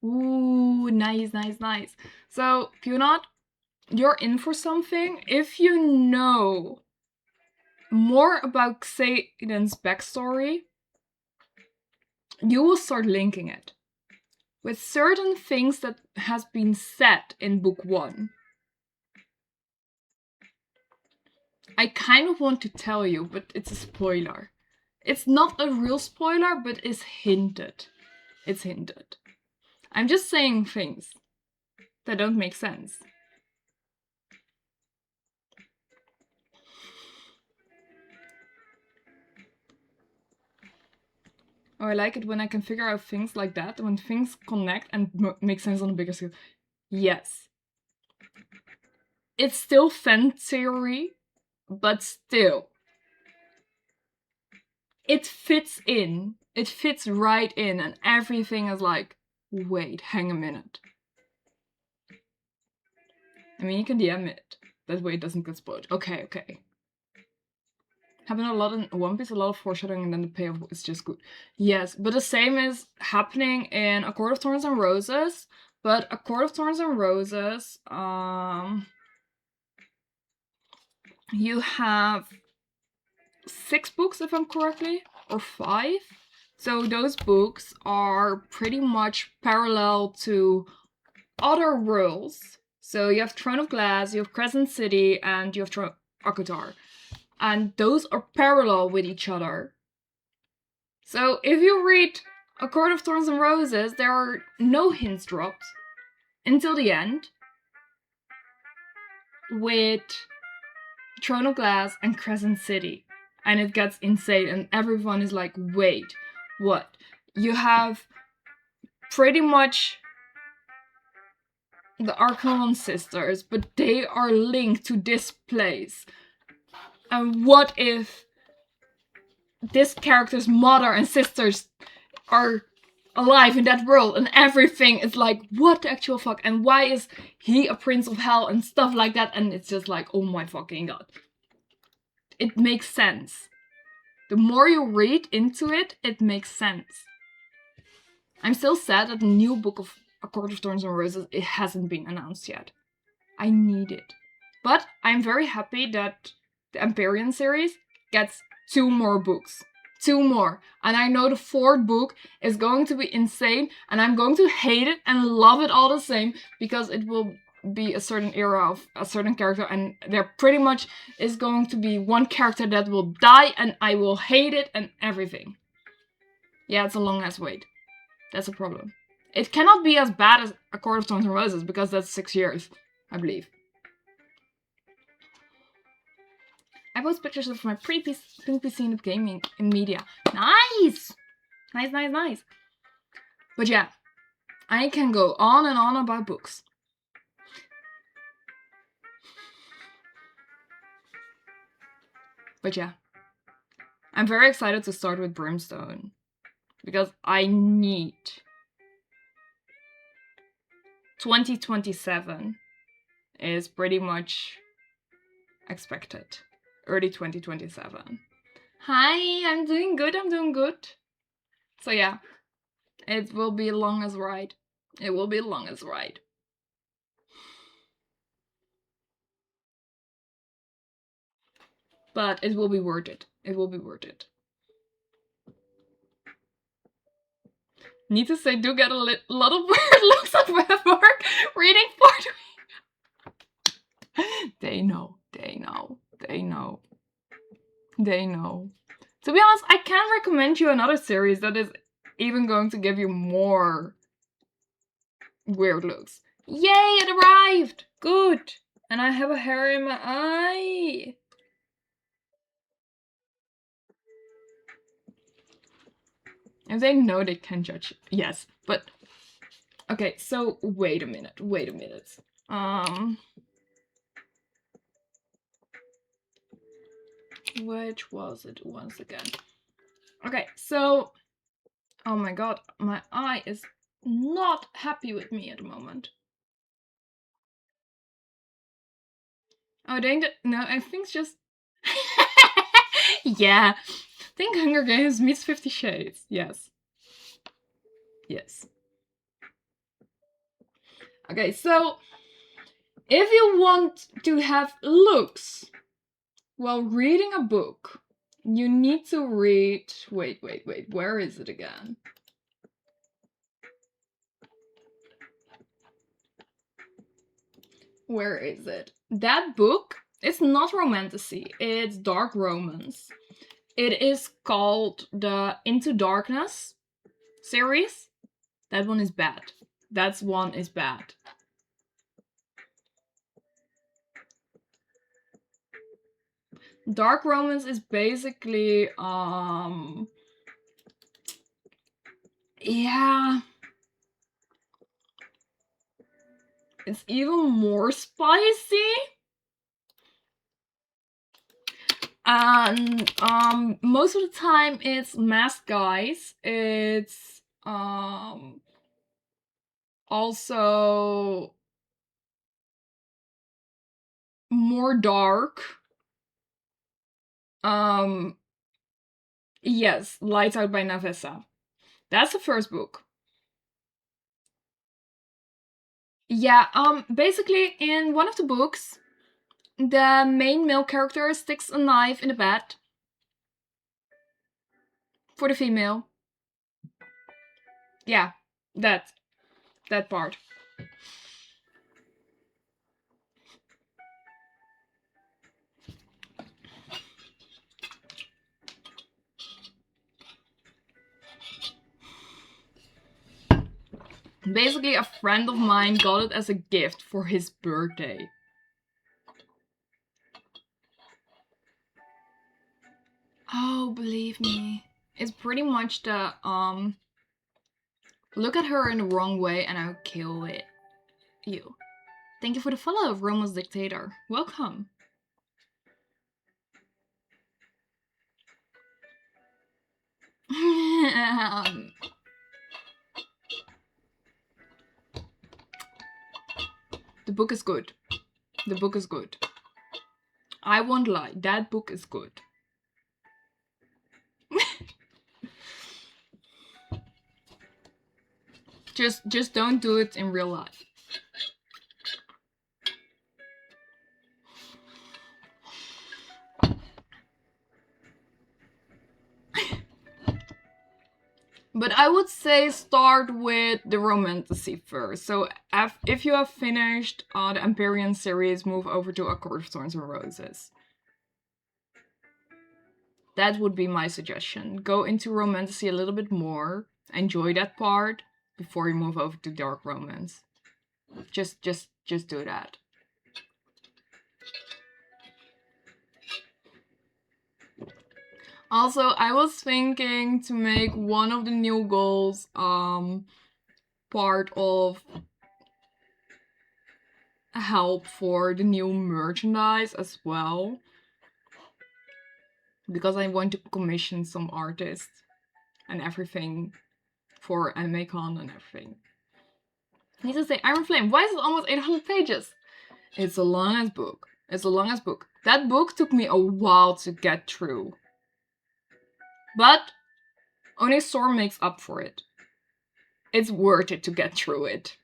Ooh, nice. So, Punot, you're in for something. If you know more about Xaden's backstory, you will start linking it with certain things that has been said in book 1. I kind of want to tell you, but it's a spoiler. It's not a real spoiler, but it's hinted. It's hinted. I'm just saying things that don't make sense. Oh, I like it when I can figure out things like that, when things connect and make sense on a bigger scale. Yes. It's still fan theory, but still. It fits in It fits right in, and everything is like, wait, hang a minute. I mean, you can DM it. That way it doesn't get spoiled. Okay. Happened a lot in One Piece, a lot of foreshadowing, and then the payoff is just good. Yes, but the same is happening in A Court of Thorns and Roses. But A Court of Thorns and Roses, you have 6 books, if I'm correctly, or 5. So those books are pretty much parallel to other worlds. So you have Throne of Glass, you have Crescent City, and you have Akatar. And those are parallel with each other. So if you read A Court of Thorns and Roses, there are no hints dropped until the end with Throne of Glass and Crescent City. And it gets insane, and everyone is like, wait, what? You have pretty much the Arcanon sisters, but they are linked to this place. And what if this character's mother and sisters are alive in that world, and everything is like, what the actual fuck? And why is he a prince of hell and stuff like that? And it's just like, oh my fucking god. It makes sense. The more you read into it, it makes sense. I'm still sad that the new book of A Court of Thorns and Roses, it hasn't been announced yet. I need it. But I'm very happy that the Empyrean series gets 2 more books. 2 more. And I know the 4th book is going to be insane, and I'm going to hate it and love it all the same, because it will be a certain era of a certain character, and there pretty much is going to be one character that will die, and I will hate it and everything. Yeah, it's a long ass wait. That's a problem. It cannot be as bad as A Court of Thorns and Roses, because that's 6 years, I post pictures of my pretty pink scene of gaming in media. Nice! Nice. But yeah, I can go on and on about books. But yeah, I'm very excited to start with Brimstone, because I need 2027 is pretty much expected. Early 2027. Hi, I'm doing good. So yeah, it will be long as ride. But it will be worth it. Need to say, do get a lot of weird looks at web work reading for They know. To be honest, I can recommend you another series that is even going to give you more weird looks. Yay, it arrived! Good! And I have a hair in my eye! If they know, they can judge. Yes, but... Okay, so wait a minute. Which was it once again? Okay, so... Oh my god, my eye is not happy with me at the moment. Oh, dang it. No, I think it's just... Yeah. I think Hunger Games meets 50 Shades. Yes. Okay, so... If you want to have looks while reading a book, you need to read... Wait. Where is it again? Where is it? That book is not romantasy. It's dark romance. It is called the Into Darkness series. That one is bad. Dark romance is basically, yeah. It's even more spicy. And most of the time it's masked guys. It's also more dark. Yes, Lights Out by Navessa. That's the first book. Yeah, basically in one of the books, the main male character sticks a knife in the bed for the female. Yeah, that part. Basically, a friend of mine got it as a gift for his birthday. Oh, believe me. It's pretty much the, look at her in the wrong way and I'll kill it. You. Thank you for the follow, Roma's Dictator. Welcome. The book is good. The book is good. I won't lie, that book is good. Just don't do it in real life. But I would say start with the romantasy first. So if you have finished the Empyrean series, move over to A Court of Thorns and Roses. That would be my suggestion. Go into romantasy a little bit more. Enjoy that part before you move over to dark romance. Just do that. Also, I was thinking to make one of the new goals part of help for the new merchandise as well. Because I want to commission some artists and everything for AnimeCon and everything. I need to say Iron Flame. Why is it almost 800 pages? It's a long ass book. It's a long ass book. That book took me a while to get through. But Onyx Storm makes up for it. It's worth it to get through it.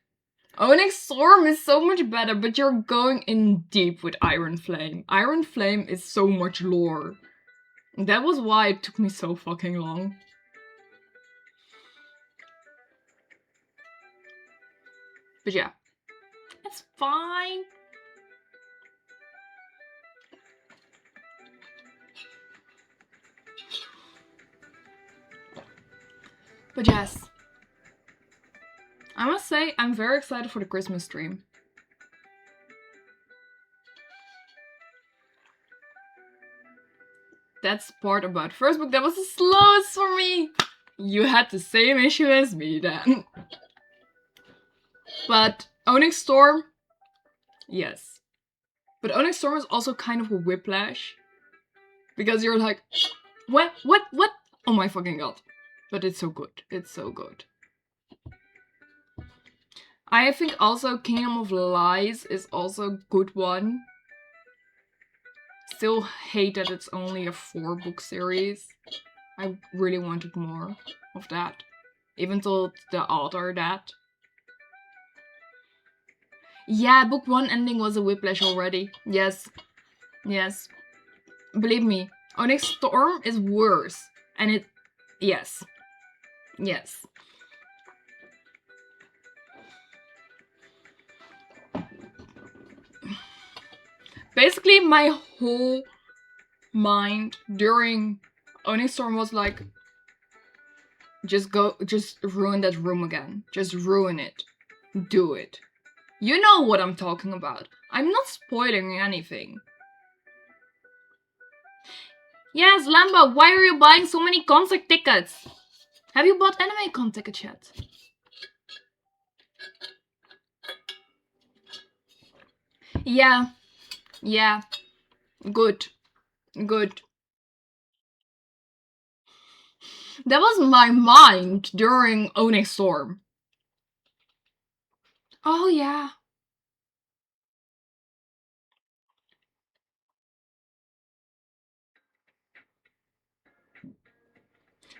Onyx Storm is so much better, but you're going in deep with Iron Flame. Iron Flame is so much lore. That was why it took me so fucking long. But yeah, it's fine. But yes, I must say I'm very excited for the Christmas stream. That's the part about first book that was the slowest for me. You had the same issue as me then. But Onyx Storm, yes. But Onyx Storm is also kind of a whiplash. Because you're like, what? Oh my fucking god. But it's so good. It's so good. I think also Kingdom of Lies is also a good one. Still hate that it's only a 4-book series. I really wanted more of that. Even told the author that. Yeah, book 1 ending was a whiplash already. Yes. Yes. Believe me, Onyx Storm is worse. And it... Yes. Yes. Basically, my whole mind during Onyx Storm was like, just ruin that room again. Just ruin it. Do it. You know what I'm talking about. I'm not spoiling anything. Yes, Lamba, why are you buying so many concert tickets? Have you bought AnimeCon tickets yet? Yeah. Yeah. Good. Good. That was my mind during Onyx Storm. Oh yeah.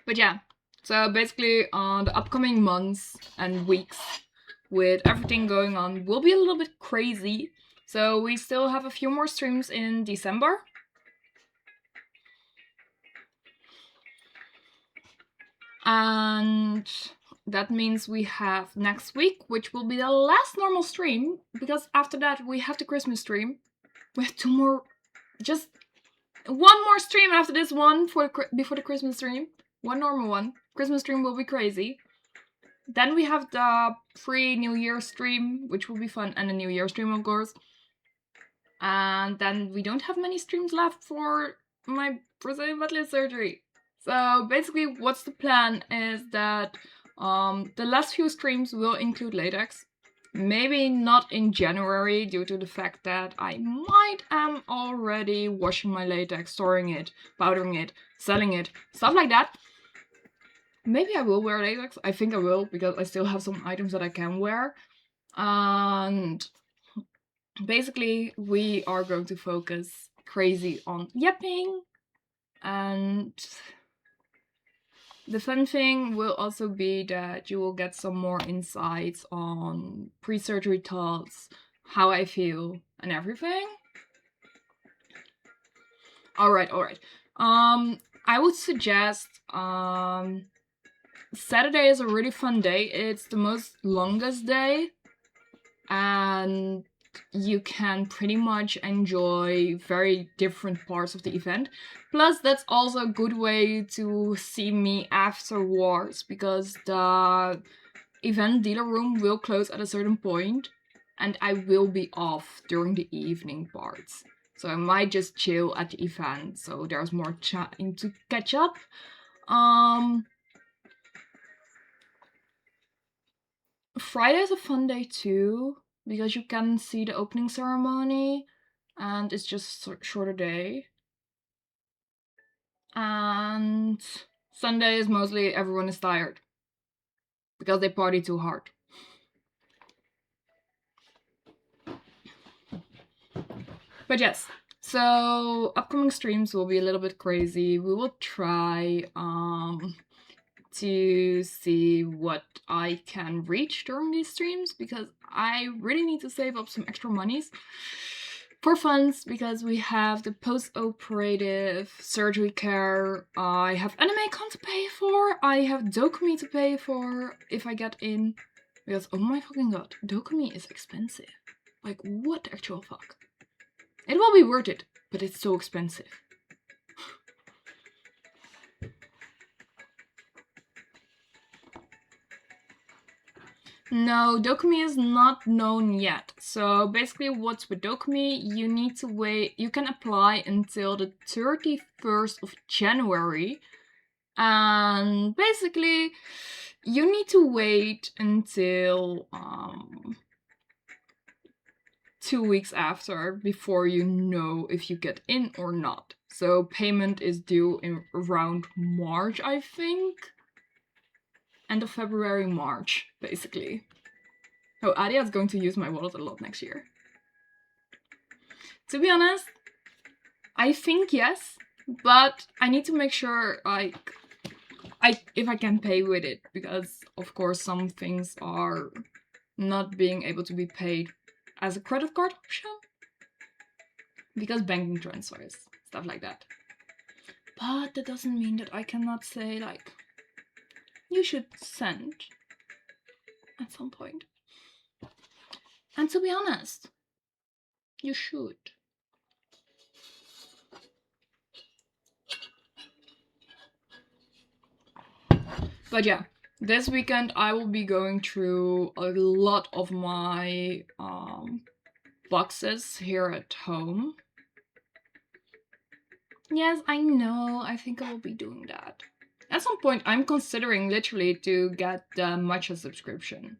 But yeah, so basically the upcoming months and weeks with everything going on will be a little bit crazy. So we still have a few more streams in December. And that means we have next week, which will be the last normal stream, because after that we have the Christmas stream. We have two more, just one more stream after this one before the Christmas stream. One normal one. Christmas stream will be crazy. Then we have the pre-New Year stream, which will be fun, and the New Year stream, of course. And then we don't have many streams left for my Brazilian butt lift surgery. So basically, what's the plan is that the last few streams will include latex. Maybe not in January due to the fact that I might am already washing my latex, storing it, powdering it, selling it, stuff like that. Maybe I will wear latex. I think I will because I still have some items that I can wear. And basically, we are going to focus crazy on yapping, and the fun thing will also be that you will get some more insights on pre-surgery thoughts, how I feel, and everything. Alright. I would suggest Saturday is a really fun day. It's the most longest day, and you can pretty much enjoy very different parts of the event. Plus, that's also a good way to see me afterwards, because the event dealer room will close at a certain point, and I will be off during the evening parts. So I might just chill at the event, so there's more time to catch up. Friday is a fun day too, because you can see the opening ceremony, and it's just a shorter day. And Sunday is mostly everyone is tired, because they party too hard. But yes, so upcoming streams will be a little bit crazy. We will try to see what I can reach during these streams, because I really need to save up some extra monies for funds, because we have the post-operative surgery care, I have anime con to pay for, I have Dokumi to pay for if I get in, because oh my fucking god, Dokumi is expensive. Like, what the actual fuck? It will be worth it, but it's so expensive. No, Dokumi is not known yet. So basically what's with Dokumi, you need to wait, you can apply until the 31st of January. And basically you need to wait until 2 weeks after before you know if you get in or not. So payment is due in around March, I think. End of February, March, basically. Oh, Adia is going to use my wallet a lot next year. To be honest, I think yes, but I need to make sure, like, if I can pay with it, because of course some things are not being able to be paid as a credit card option, because banking transfers, stuff like that. But that doesn't mean that I cannot say, like, you should send at some point. And to be honest, you should. But yeah, this weekend I will be going through a lot of my boxes here at home. Yes, I know, I think I will be doing that. At some point, I'm considering literally to get the matcha subscription.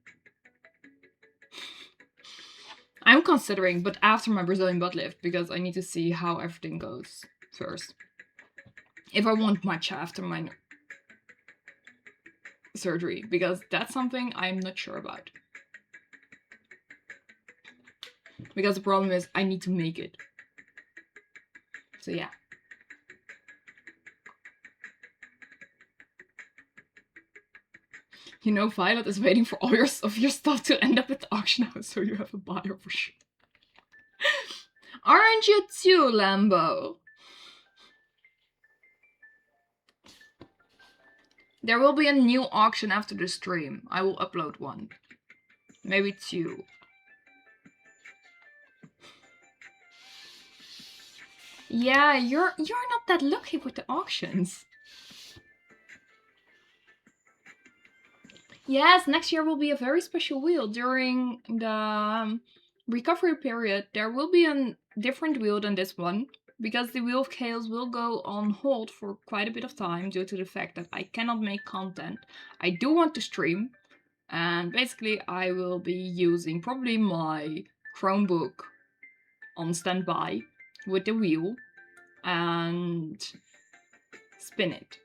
I'm considering, but after my Brazilian butt lift, because I need to see how everything goes first. If I want matcha after my surgery, because that's something I'm not sure about. Because the problem is I need to make it. So yeah. You know, Violet is waiting for all your stuff to end up at the auction house, so you have a buyer for sure. Aren't you too, Lambo? There will be a new auction after the stream. I will upload one. Maybe 2. Yeah, you're not that lucky with the auctions. Yes, next year will be a very special wheel. During the recovery period, there will be a different wheel than this one, because the Wheel of Chaos will go on hold for quite a bit of time due to the fact that I cannot make content. I do want to stream, and basically I will be using probably my Chromebook on standby with the wheel and spin it.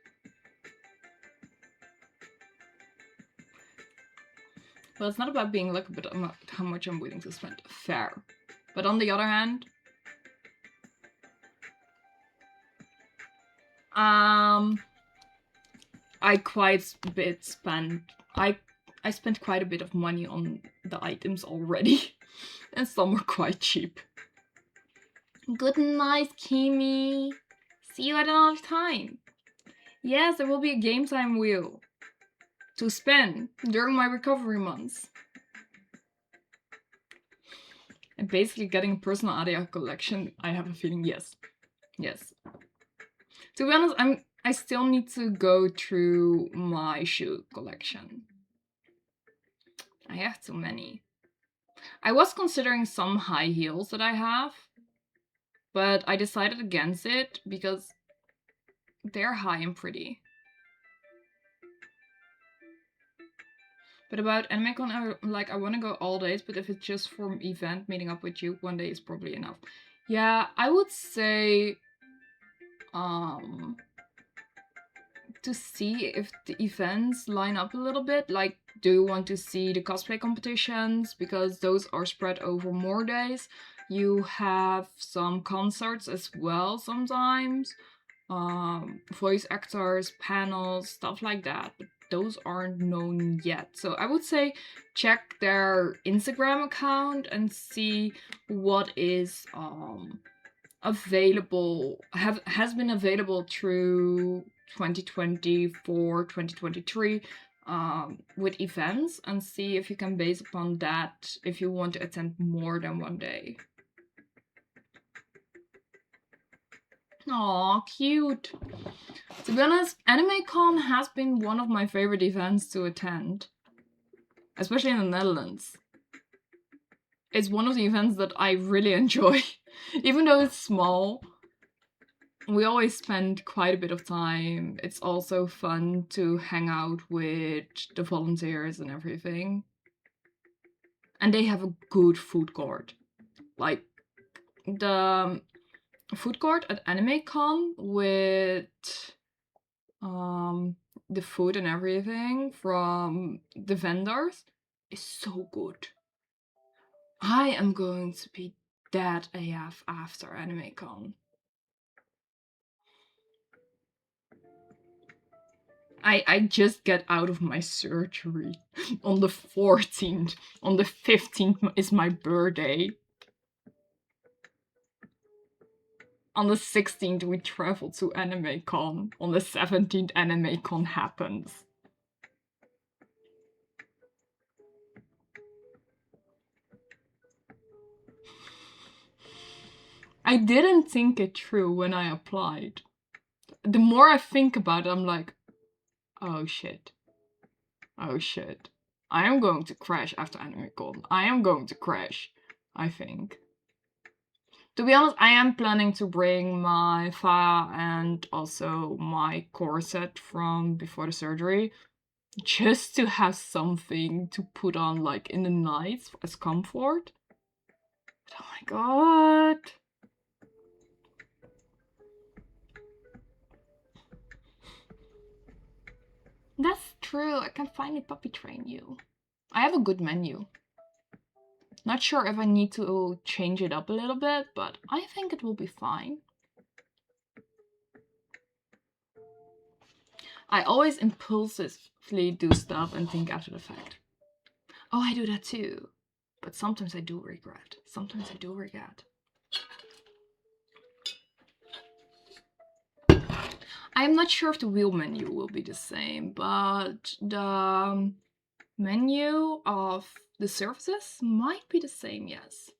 Well, it's not about being lucky, but how much I'm willing to spend. Fair. But on the other hand, I spent quite a bit of money on the items already, and some were quite cheap. Good night, Kimi. See you at another time. Yes, there will be a game time wheel to spin during my recovery months. And basically getting a personal area collection, I have a feeling yes. Yes. To be honest, I still need to go through my shoe collection. I have too many. I was considering some high heels that I have, but I decided against it because they're high and pretty. But about AnimeCon, I want to go all days, but if it's just for an event, meeting up with you, one day is probably enough. Yeah, I would say to see if the events line up a little bit. Like, do you want to see the cosplay competitions? Because those are spread over more days. You have some concerts as well sometimes. Voice actors, panels, stuff like that. But those aren't known yet. So I would say check their Instagram account and see what is available, has been available through 2024, 2023 with events, and see if you can base upon that if you want to attend more than one day. Aw, cute. To be honest, AnimeCon has been one of my favorite events to attend, especially in the Netherlands. It's one of the events that I really enjoy. Even though it's small, we always spend quite a bit of time. It's also fun to hang out with the volunteers and everything. And they have a good food court. Like, the food court at AnimeCon with the food and everything from the vendors is so good. I am going to be dead AF after AnimeCon. I just get out of my surgery on the 14th. On the 15th is my birthday. On the 16th we travel to AnimeCon. On the 17th AnimeCon happens. I didn't think it through when I applied. The more I think about it, I'm like, oh shit. Oh shit. I am going to crash after AnimeCon. I am going to crash, I think. To be honest, I am planning to bring my fa and also my corset from before the surgery, just to have something to put on like in the night as comfort. But oh my god. That's true. I can finally puppy train you. I have a good menu. Not sure if I need to change it up a little bit, but I think it will be fine. I always impulsively do stuff and think after the fact. Oh, I do that too. But sometimes I do regret. I'm not sure if the wheel menu will be the same, but the menu of the surfaces might be the same, yes.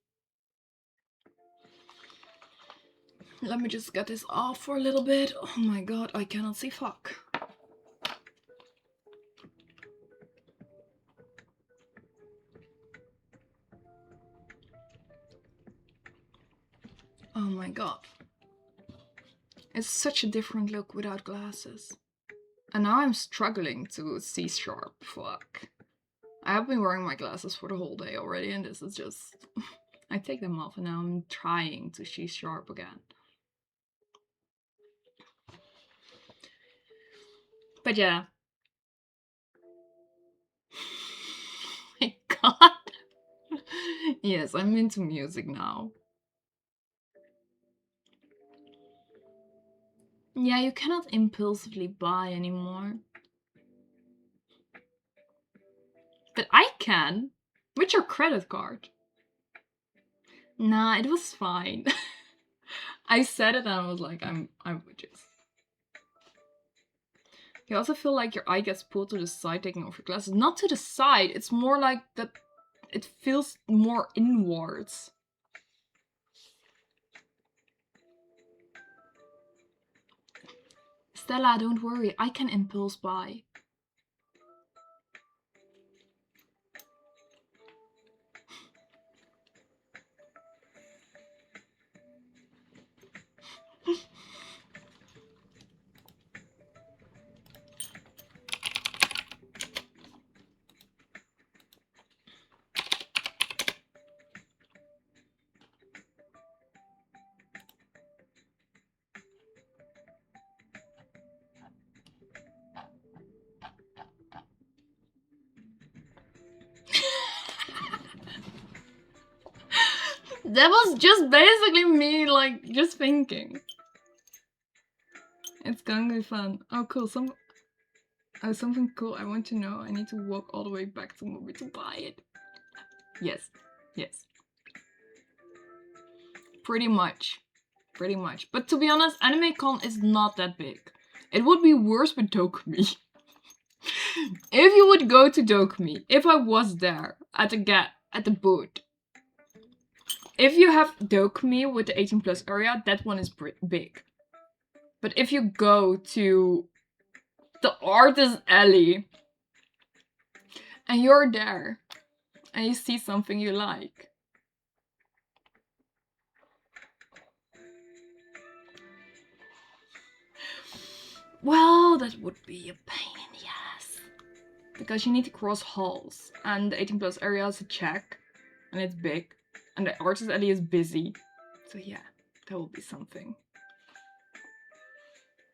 Let me just get this off for a little bit. Oh my god, I cannot see fuck. Oh my god. It's such a different look without glasses. And now I'm struggling to see sharp, fuck. I have been wearing my glasses for the whole day already, and this is just... I take them off and now I'm trying to see sharp again. But yeah. My god. Yes, I'm into music now. Yeah, you cannot impulsively buy anymore. But I can. With your credit card. Nah, it was fine. I said it and I was like, I'm with this. You also feel like your eye gets pulled to the side taking off your glasses. Not to the side, it's more like that it feels more inwards. Stella, don't worry, I can impulse buy. That was just basically me, like, just thinking. It's gonna be fun. Oh, cool. Something cool I want to know. I need to walk all the way back to movie to buy it. Yes. Pretty much. But to be honest, AnimeCon is not that big. It would be worse with Dokumi. If you would go to Dokumi, if I was there at the booth, if you have Dokumi with the 18+ area, that one is big. But if you go to the Artist Alley and you're there and you see something you like, well, that would be a pain in the ass. Because you need to cross halls, and the 18+ area is a check, and it's big, and the Artist Alley is busy. So yeah, that will be something.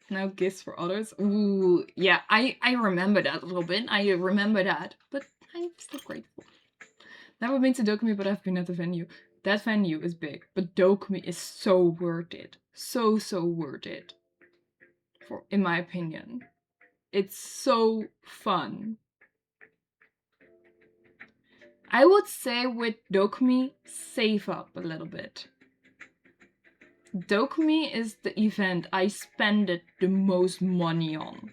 Now gifts for others. Ooh, yeah, I remember that a little bit. I remember that, but I'm still grateful. Never been to Dokumi, but I've been at the venue. That venue is big, but Dokumi is so worth it. So worth it. In my opinion. It's so fun. I would say with Dokumi, save up a little bit. Dokumi is the event I spend the most money on.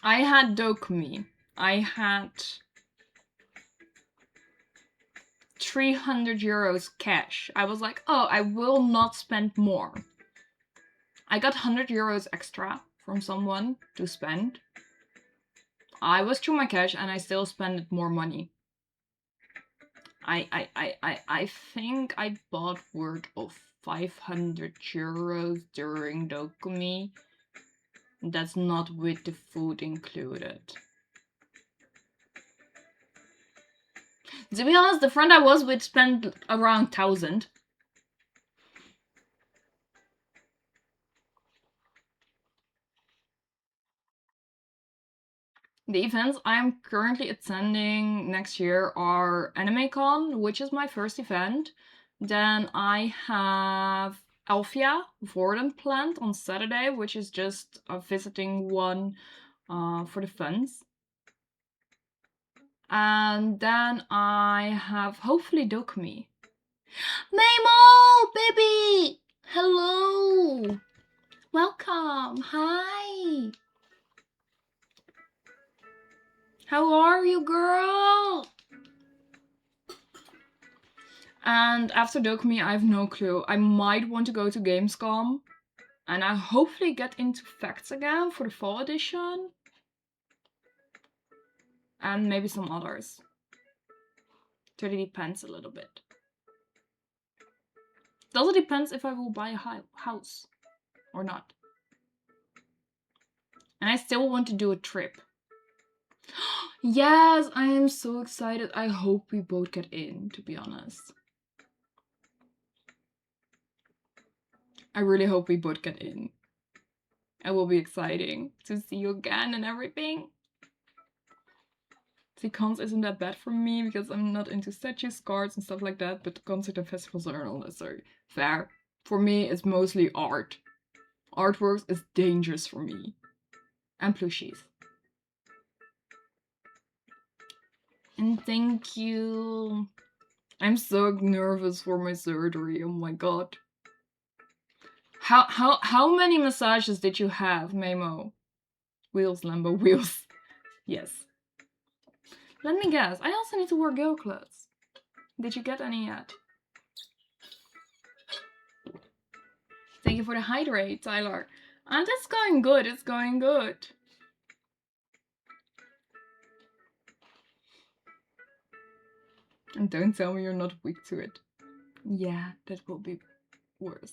I had Dokumi. I had 300 euros cash. I was like, oh, I will not spend more. I got 100 euros extra from someone to spend. I was through my cash and I still spent more money. I think I bought worth of 500 euros during Dokumi. That's not with the food included. To be honest, the friend I was with spent around 1,000. The events I'm currently attending next year are AnimeCon, which is my first event. Then I have Alfia Vorden planned on Saturday, which is just a visiting one for the fans. And then I have hopefully Dokumi. Mamo, baby! Hello! Welcome! Hi! How are you, girl? And after Dokumi, I have no clue. I might want to go to Gamescom. And I hopefully get into Facts again for the fall edition. And maybe some others. It really depends a little bit. It also depends if I will buy a house or not. And I still want to do a trip. Yes, I am so excited. I hope we both get in, to be honest. I really hope we both get in. It will be exciting to see you again and everything. See, cons isn't that bad for me because I'm not into statues, cards and stuff like that, but concert and festivals are not necessarily fair. For me, it's mostly art. Artworks is dangerous for me. And plushies. And thank you. I'm so nervous for my surgery. Oh my god. How many massages did you have, Mamo? Wheels, Lambo, wheels. Yes. Let me guess. I also need to wear girl clothes. Did you get any yet? Thank you for the hydrate, Tyler. And it's going good. It's going good. And don't tell me you're not weak to it. Yeah, that will be worse.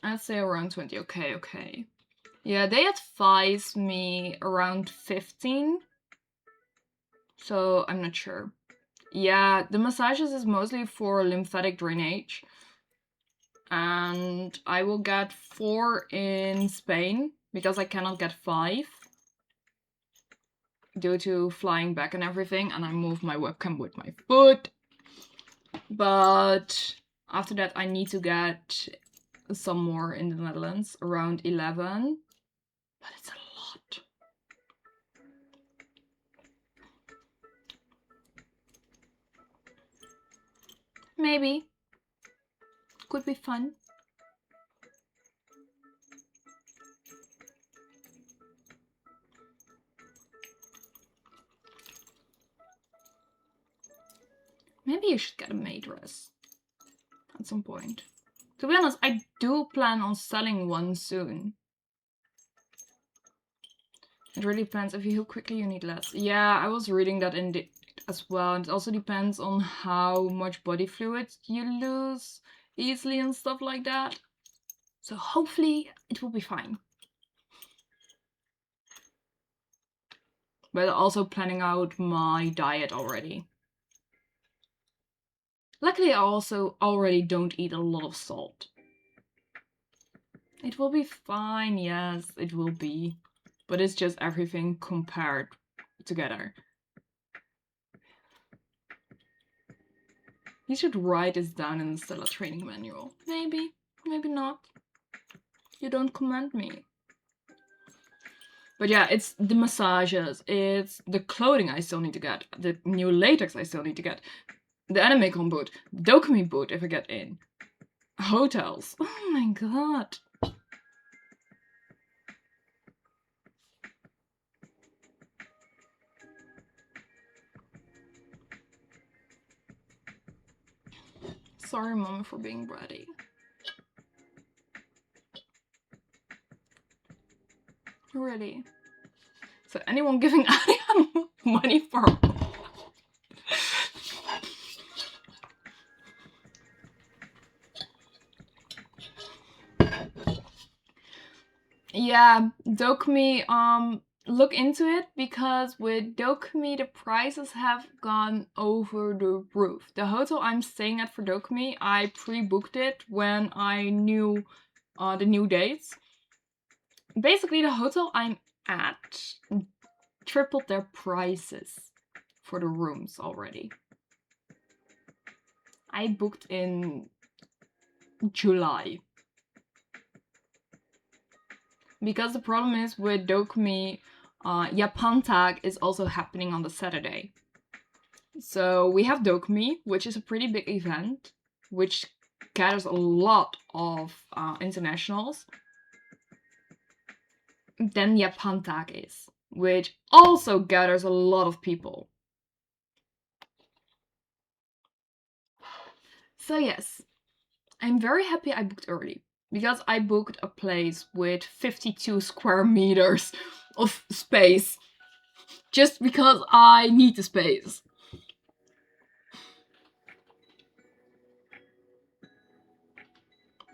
I'd say around 20. Okay. Yeah, they advised me around 15. So I'm not sure. Yeah, the massages is mostly for lymphatic drainage. And I will get 4 in Spain because I cannot get 5 due to flying back and everything, and I moved my webcam with my foot. But after that I need to get some more in the Netherlands, around 11. But it's a lot. Maybe. Could be fun. Maybe you should get a maid dress at some point. To be honest, I do plan on selling one soon. It really depends. If you heal quickly, you need less. Yeah, I was reading that in the as well. And it also depends on how much body fluid you lose easily and stuff like that. So hopefully it will be fine. But also planning out my diet already. Luckily, I also already don't eat a lot of salt. It will be fine, yes, it will be. But it's just everything compared together. You should write this down in the Stella training manual. Maybe, maybe not. You don't command me. But yeah, it's the massages, it's the clothing I still need to get, the new latex I still need to get, the AnimeCon boot, the Dokumi boot if I get in, hotels. Oh my god. Sorry, Mama, for being bratty. Really. So anyone giving Aria money for yeah, Dokumi, look into it because with Dokumi the prices have gone over the roof. The hotel I'm staying at for Dokumi, I pre-booked it when I knew the new dates. basically the hotel I'm at tripled their prices for the rooms already. I booked in July. Because the problem is with Dokumi, Japan Tag is also happening on the Saturday. So we have Dokumi, which is a pretty big event, which gathers a lot of internationals. Then Japan Tag is, which also gathers a lot of people. So yes, I'm very happy I booked early, because I booked a place with 52 square meters of space, just because I need the space.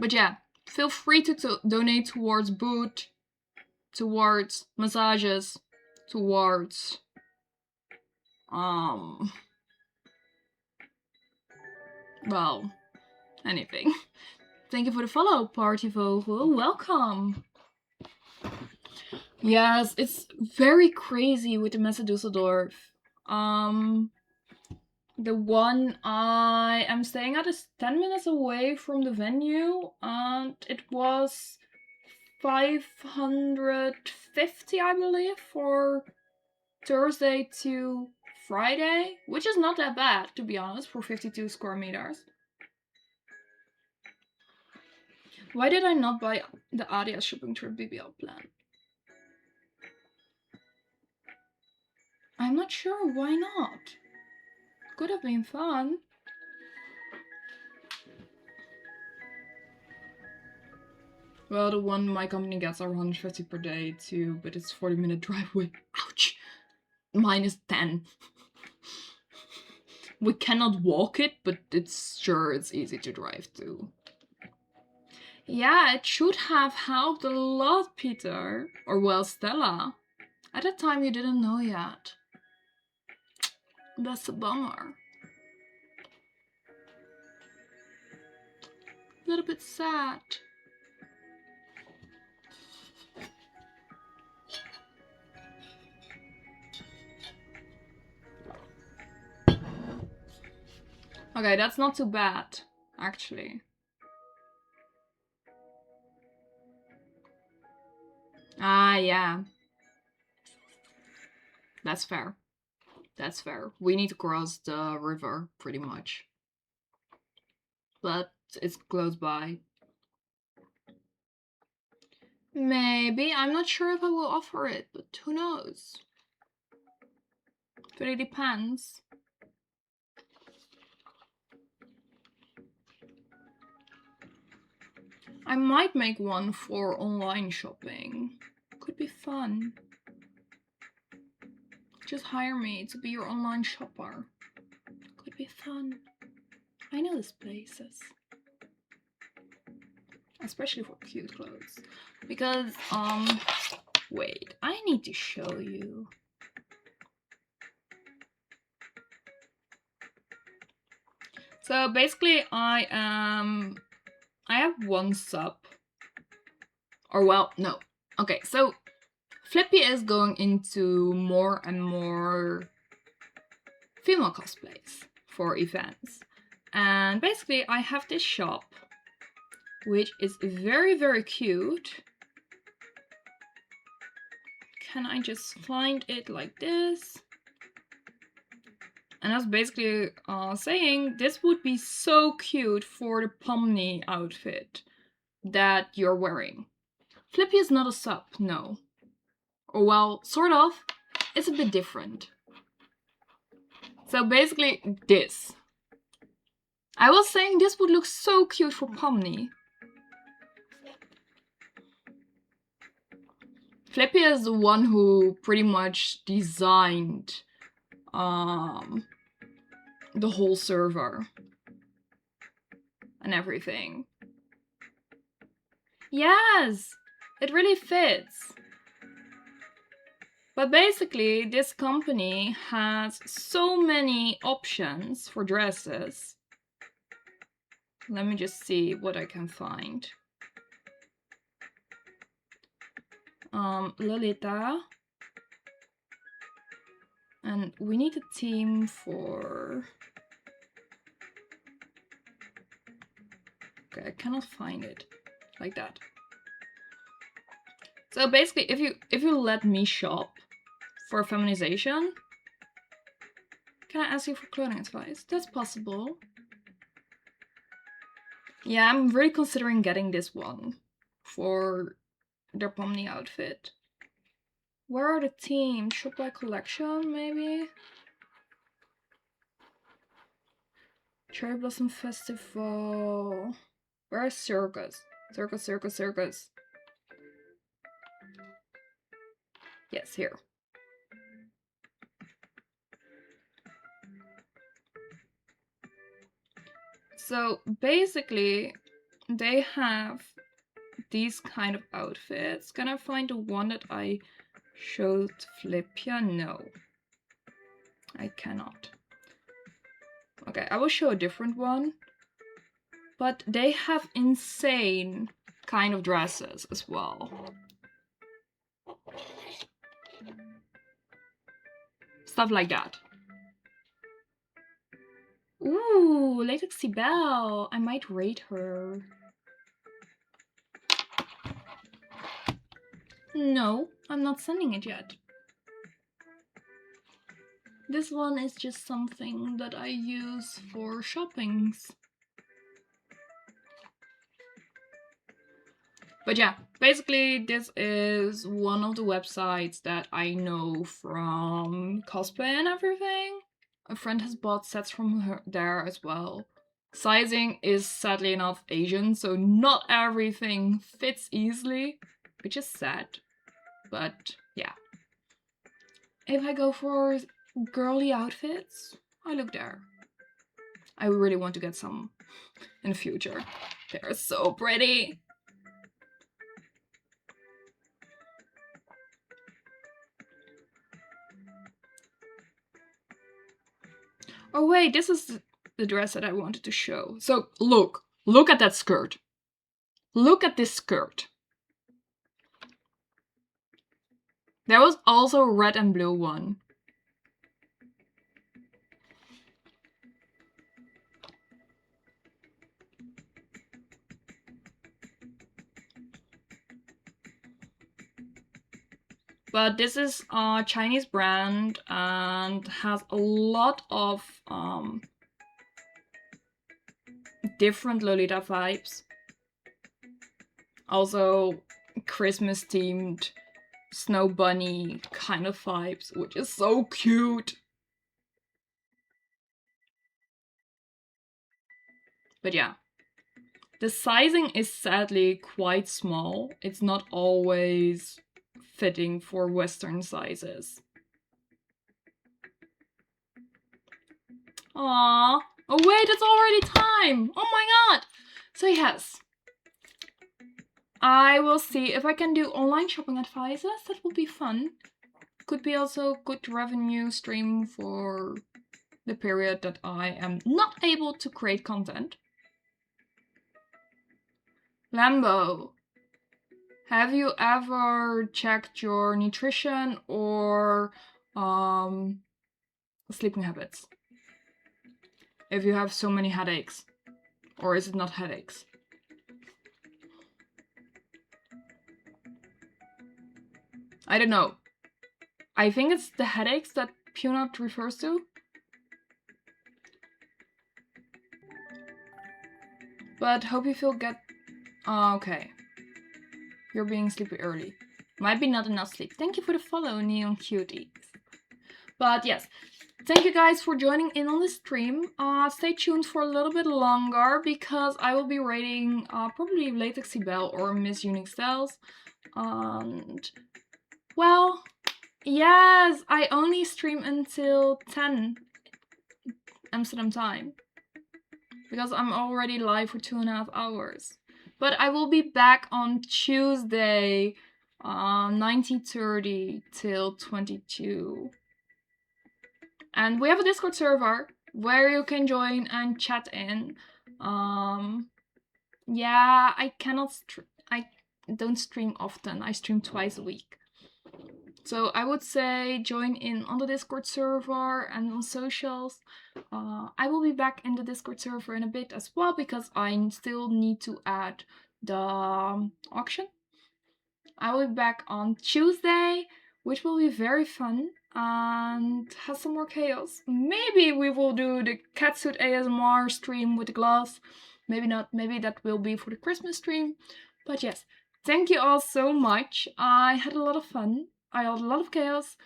But yeah, feel free to donate towards boot, towards massages, towards well, anything. Thank you for the follow, Party Vogel. Welcome. Yes, it's very crazy with the Messe Dusseldorf. The one I am staying at is 10 minutes away from the venue, and it was 550, I believe, for Thursday to Friday, which is not that bad, to be honest, for 52 square meters. Why did I not buy the Adia shopping trip BBL plan? I'm not sure, why not? Could have been fun. Well, the one my company gets are 150 per day too, but it's 40-minute driveway. Ouch! Mine is 10. We cannot walk it, but it's easy to drive to. Yeah, it should have helped a lot, Peter. Or well, Stella. At that time you didn't know yet. That's a bummer. A little bit sad. Okay, that's not too bad, actually. Ah, yeah. That's fair. That's fair. We need to cross the river, pretty much. But it's close by. Maybe. I'm not sure if I will offer it, but who knows? It really depends. I might make one for online shopping. Could be fun. Just hire me to be your online shopper. Could be fun. I know these places. Especially for cute clothes. Because, wait, I need to show you. So basically I have one sub. Or well, no. Okay, so Flippy is going into more and more female cosplays for events. And basically I have this shop, which is very, very cute. Can I just find it like this? And I was basically saying this would be so cute for the Pomni outfit that you're wearing. Flippy is not a sub, no. Or well, sort of. It's a bit different. So basically this. I was saying this would look so cute for Pomni. Flippy is the one who pretty much designed the whole server and everything. Yes, it really fits. But basically, this company has so many options for dresses. Let me just see what I can find. Lolita. And we need a team for... Okay, I cannot find it. Like that. So basically, if you let me shop for feminization, can I ask you for clothing advice? That's possible. Yeah, I'm really considering getting this one for their Pomni outfit. Where are the teams? Shop by collection, maybe? Cherry Blossom Festival. Where's Circus? Circus, Circus, Circus. Yes, here. So basically, they have these kind of outfits. Can I find the one that I showed Flipia? No. I cannot. Okay, I will show a different one. But they have insane kind of dresses as well. Stuff like that. Ooh, Latexy Belle. I might rate her. No, I'm not sending it yet. This one is just something that I use for shoppings. But yeah, basically this is one of the websites that I know from cosplay and everything. A friend has bought sets from her there as well. Sizing is sadly enough Asian, so not everything fits easily, which is sad. But yeah. If I go for girly outfits, I look there. I really want to get some in the future. They're so pretty. Oh wait, this is the dress that I wanted to show. So look at that skirt. Look at this skirt. There was also a red and blue one. But this is a Chinese brand and has a lot of different Lolita vibes. Also Christmas themed snow bunny kind of vibes, which is so cute. But yeah. The sizing is sadly quite small. It's not always fitting for Western sizes. Aww. Oh wait, it's already time! Oh my god! So yes. I will see if I can do online shopping advices. That will be fun. Could be also good revenue stream for the period that I am not able to create content. Lambo. Have you ever checked your nutrition or sleeping habits? If you have so many headaches, or is it not headaches? I don't know. I think it's the headaches that Punat refers to. But hope you feel get... okay. You're being sleepy early. Might be not enough sleep. Thank you for the follow, Neon Cuties. But yes, thank you guys for joining in on the stream. Stay tuned for a little bit longer because I will be rating probably Latexy Belle or Miss Unique Styles. And well, yes, I only stream until 10 Amsterdam time because I'm already live for 2.5 hours. But I will be back on Tuesday, 19:30 till 22. And we have a Discord server where you can join and chat in. Yeah, I cannot don't stream often. I stream twice a week. So I would say join in on the Discord server and on socials. I will be back in the Discord server in a bit as well because I still need to add the auction. I will be back on Tuesday, which will be very fun and has some more chaos. Maybe we will do the catsuit ASMR stream with the glass. Maybe not. Maybe that will be for the Christmas stream. But yes, thank you all so much. I had a lot of fun. I had a lot of chaos.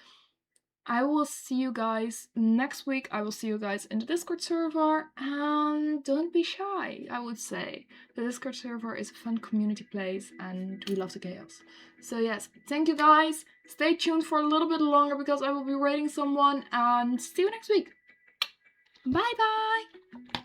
I will see you guys next week. I will see you guys in the Discord server. And don't be shy, I would say. The Discord server is a fun community place and we love the chaos. So yes, thank you guys. Stay tuned for a little bit longer because I will be rating someone. And see you next week. Bye bye.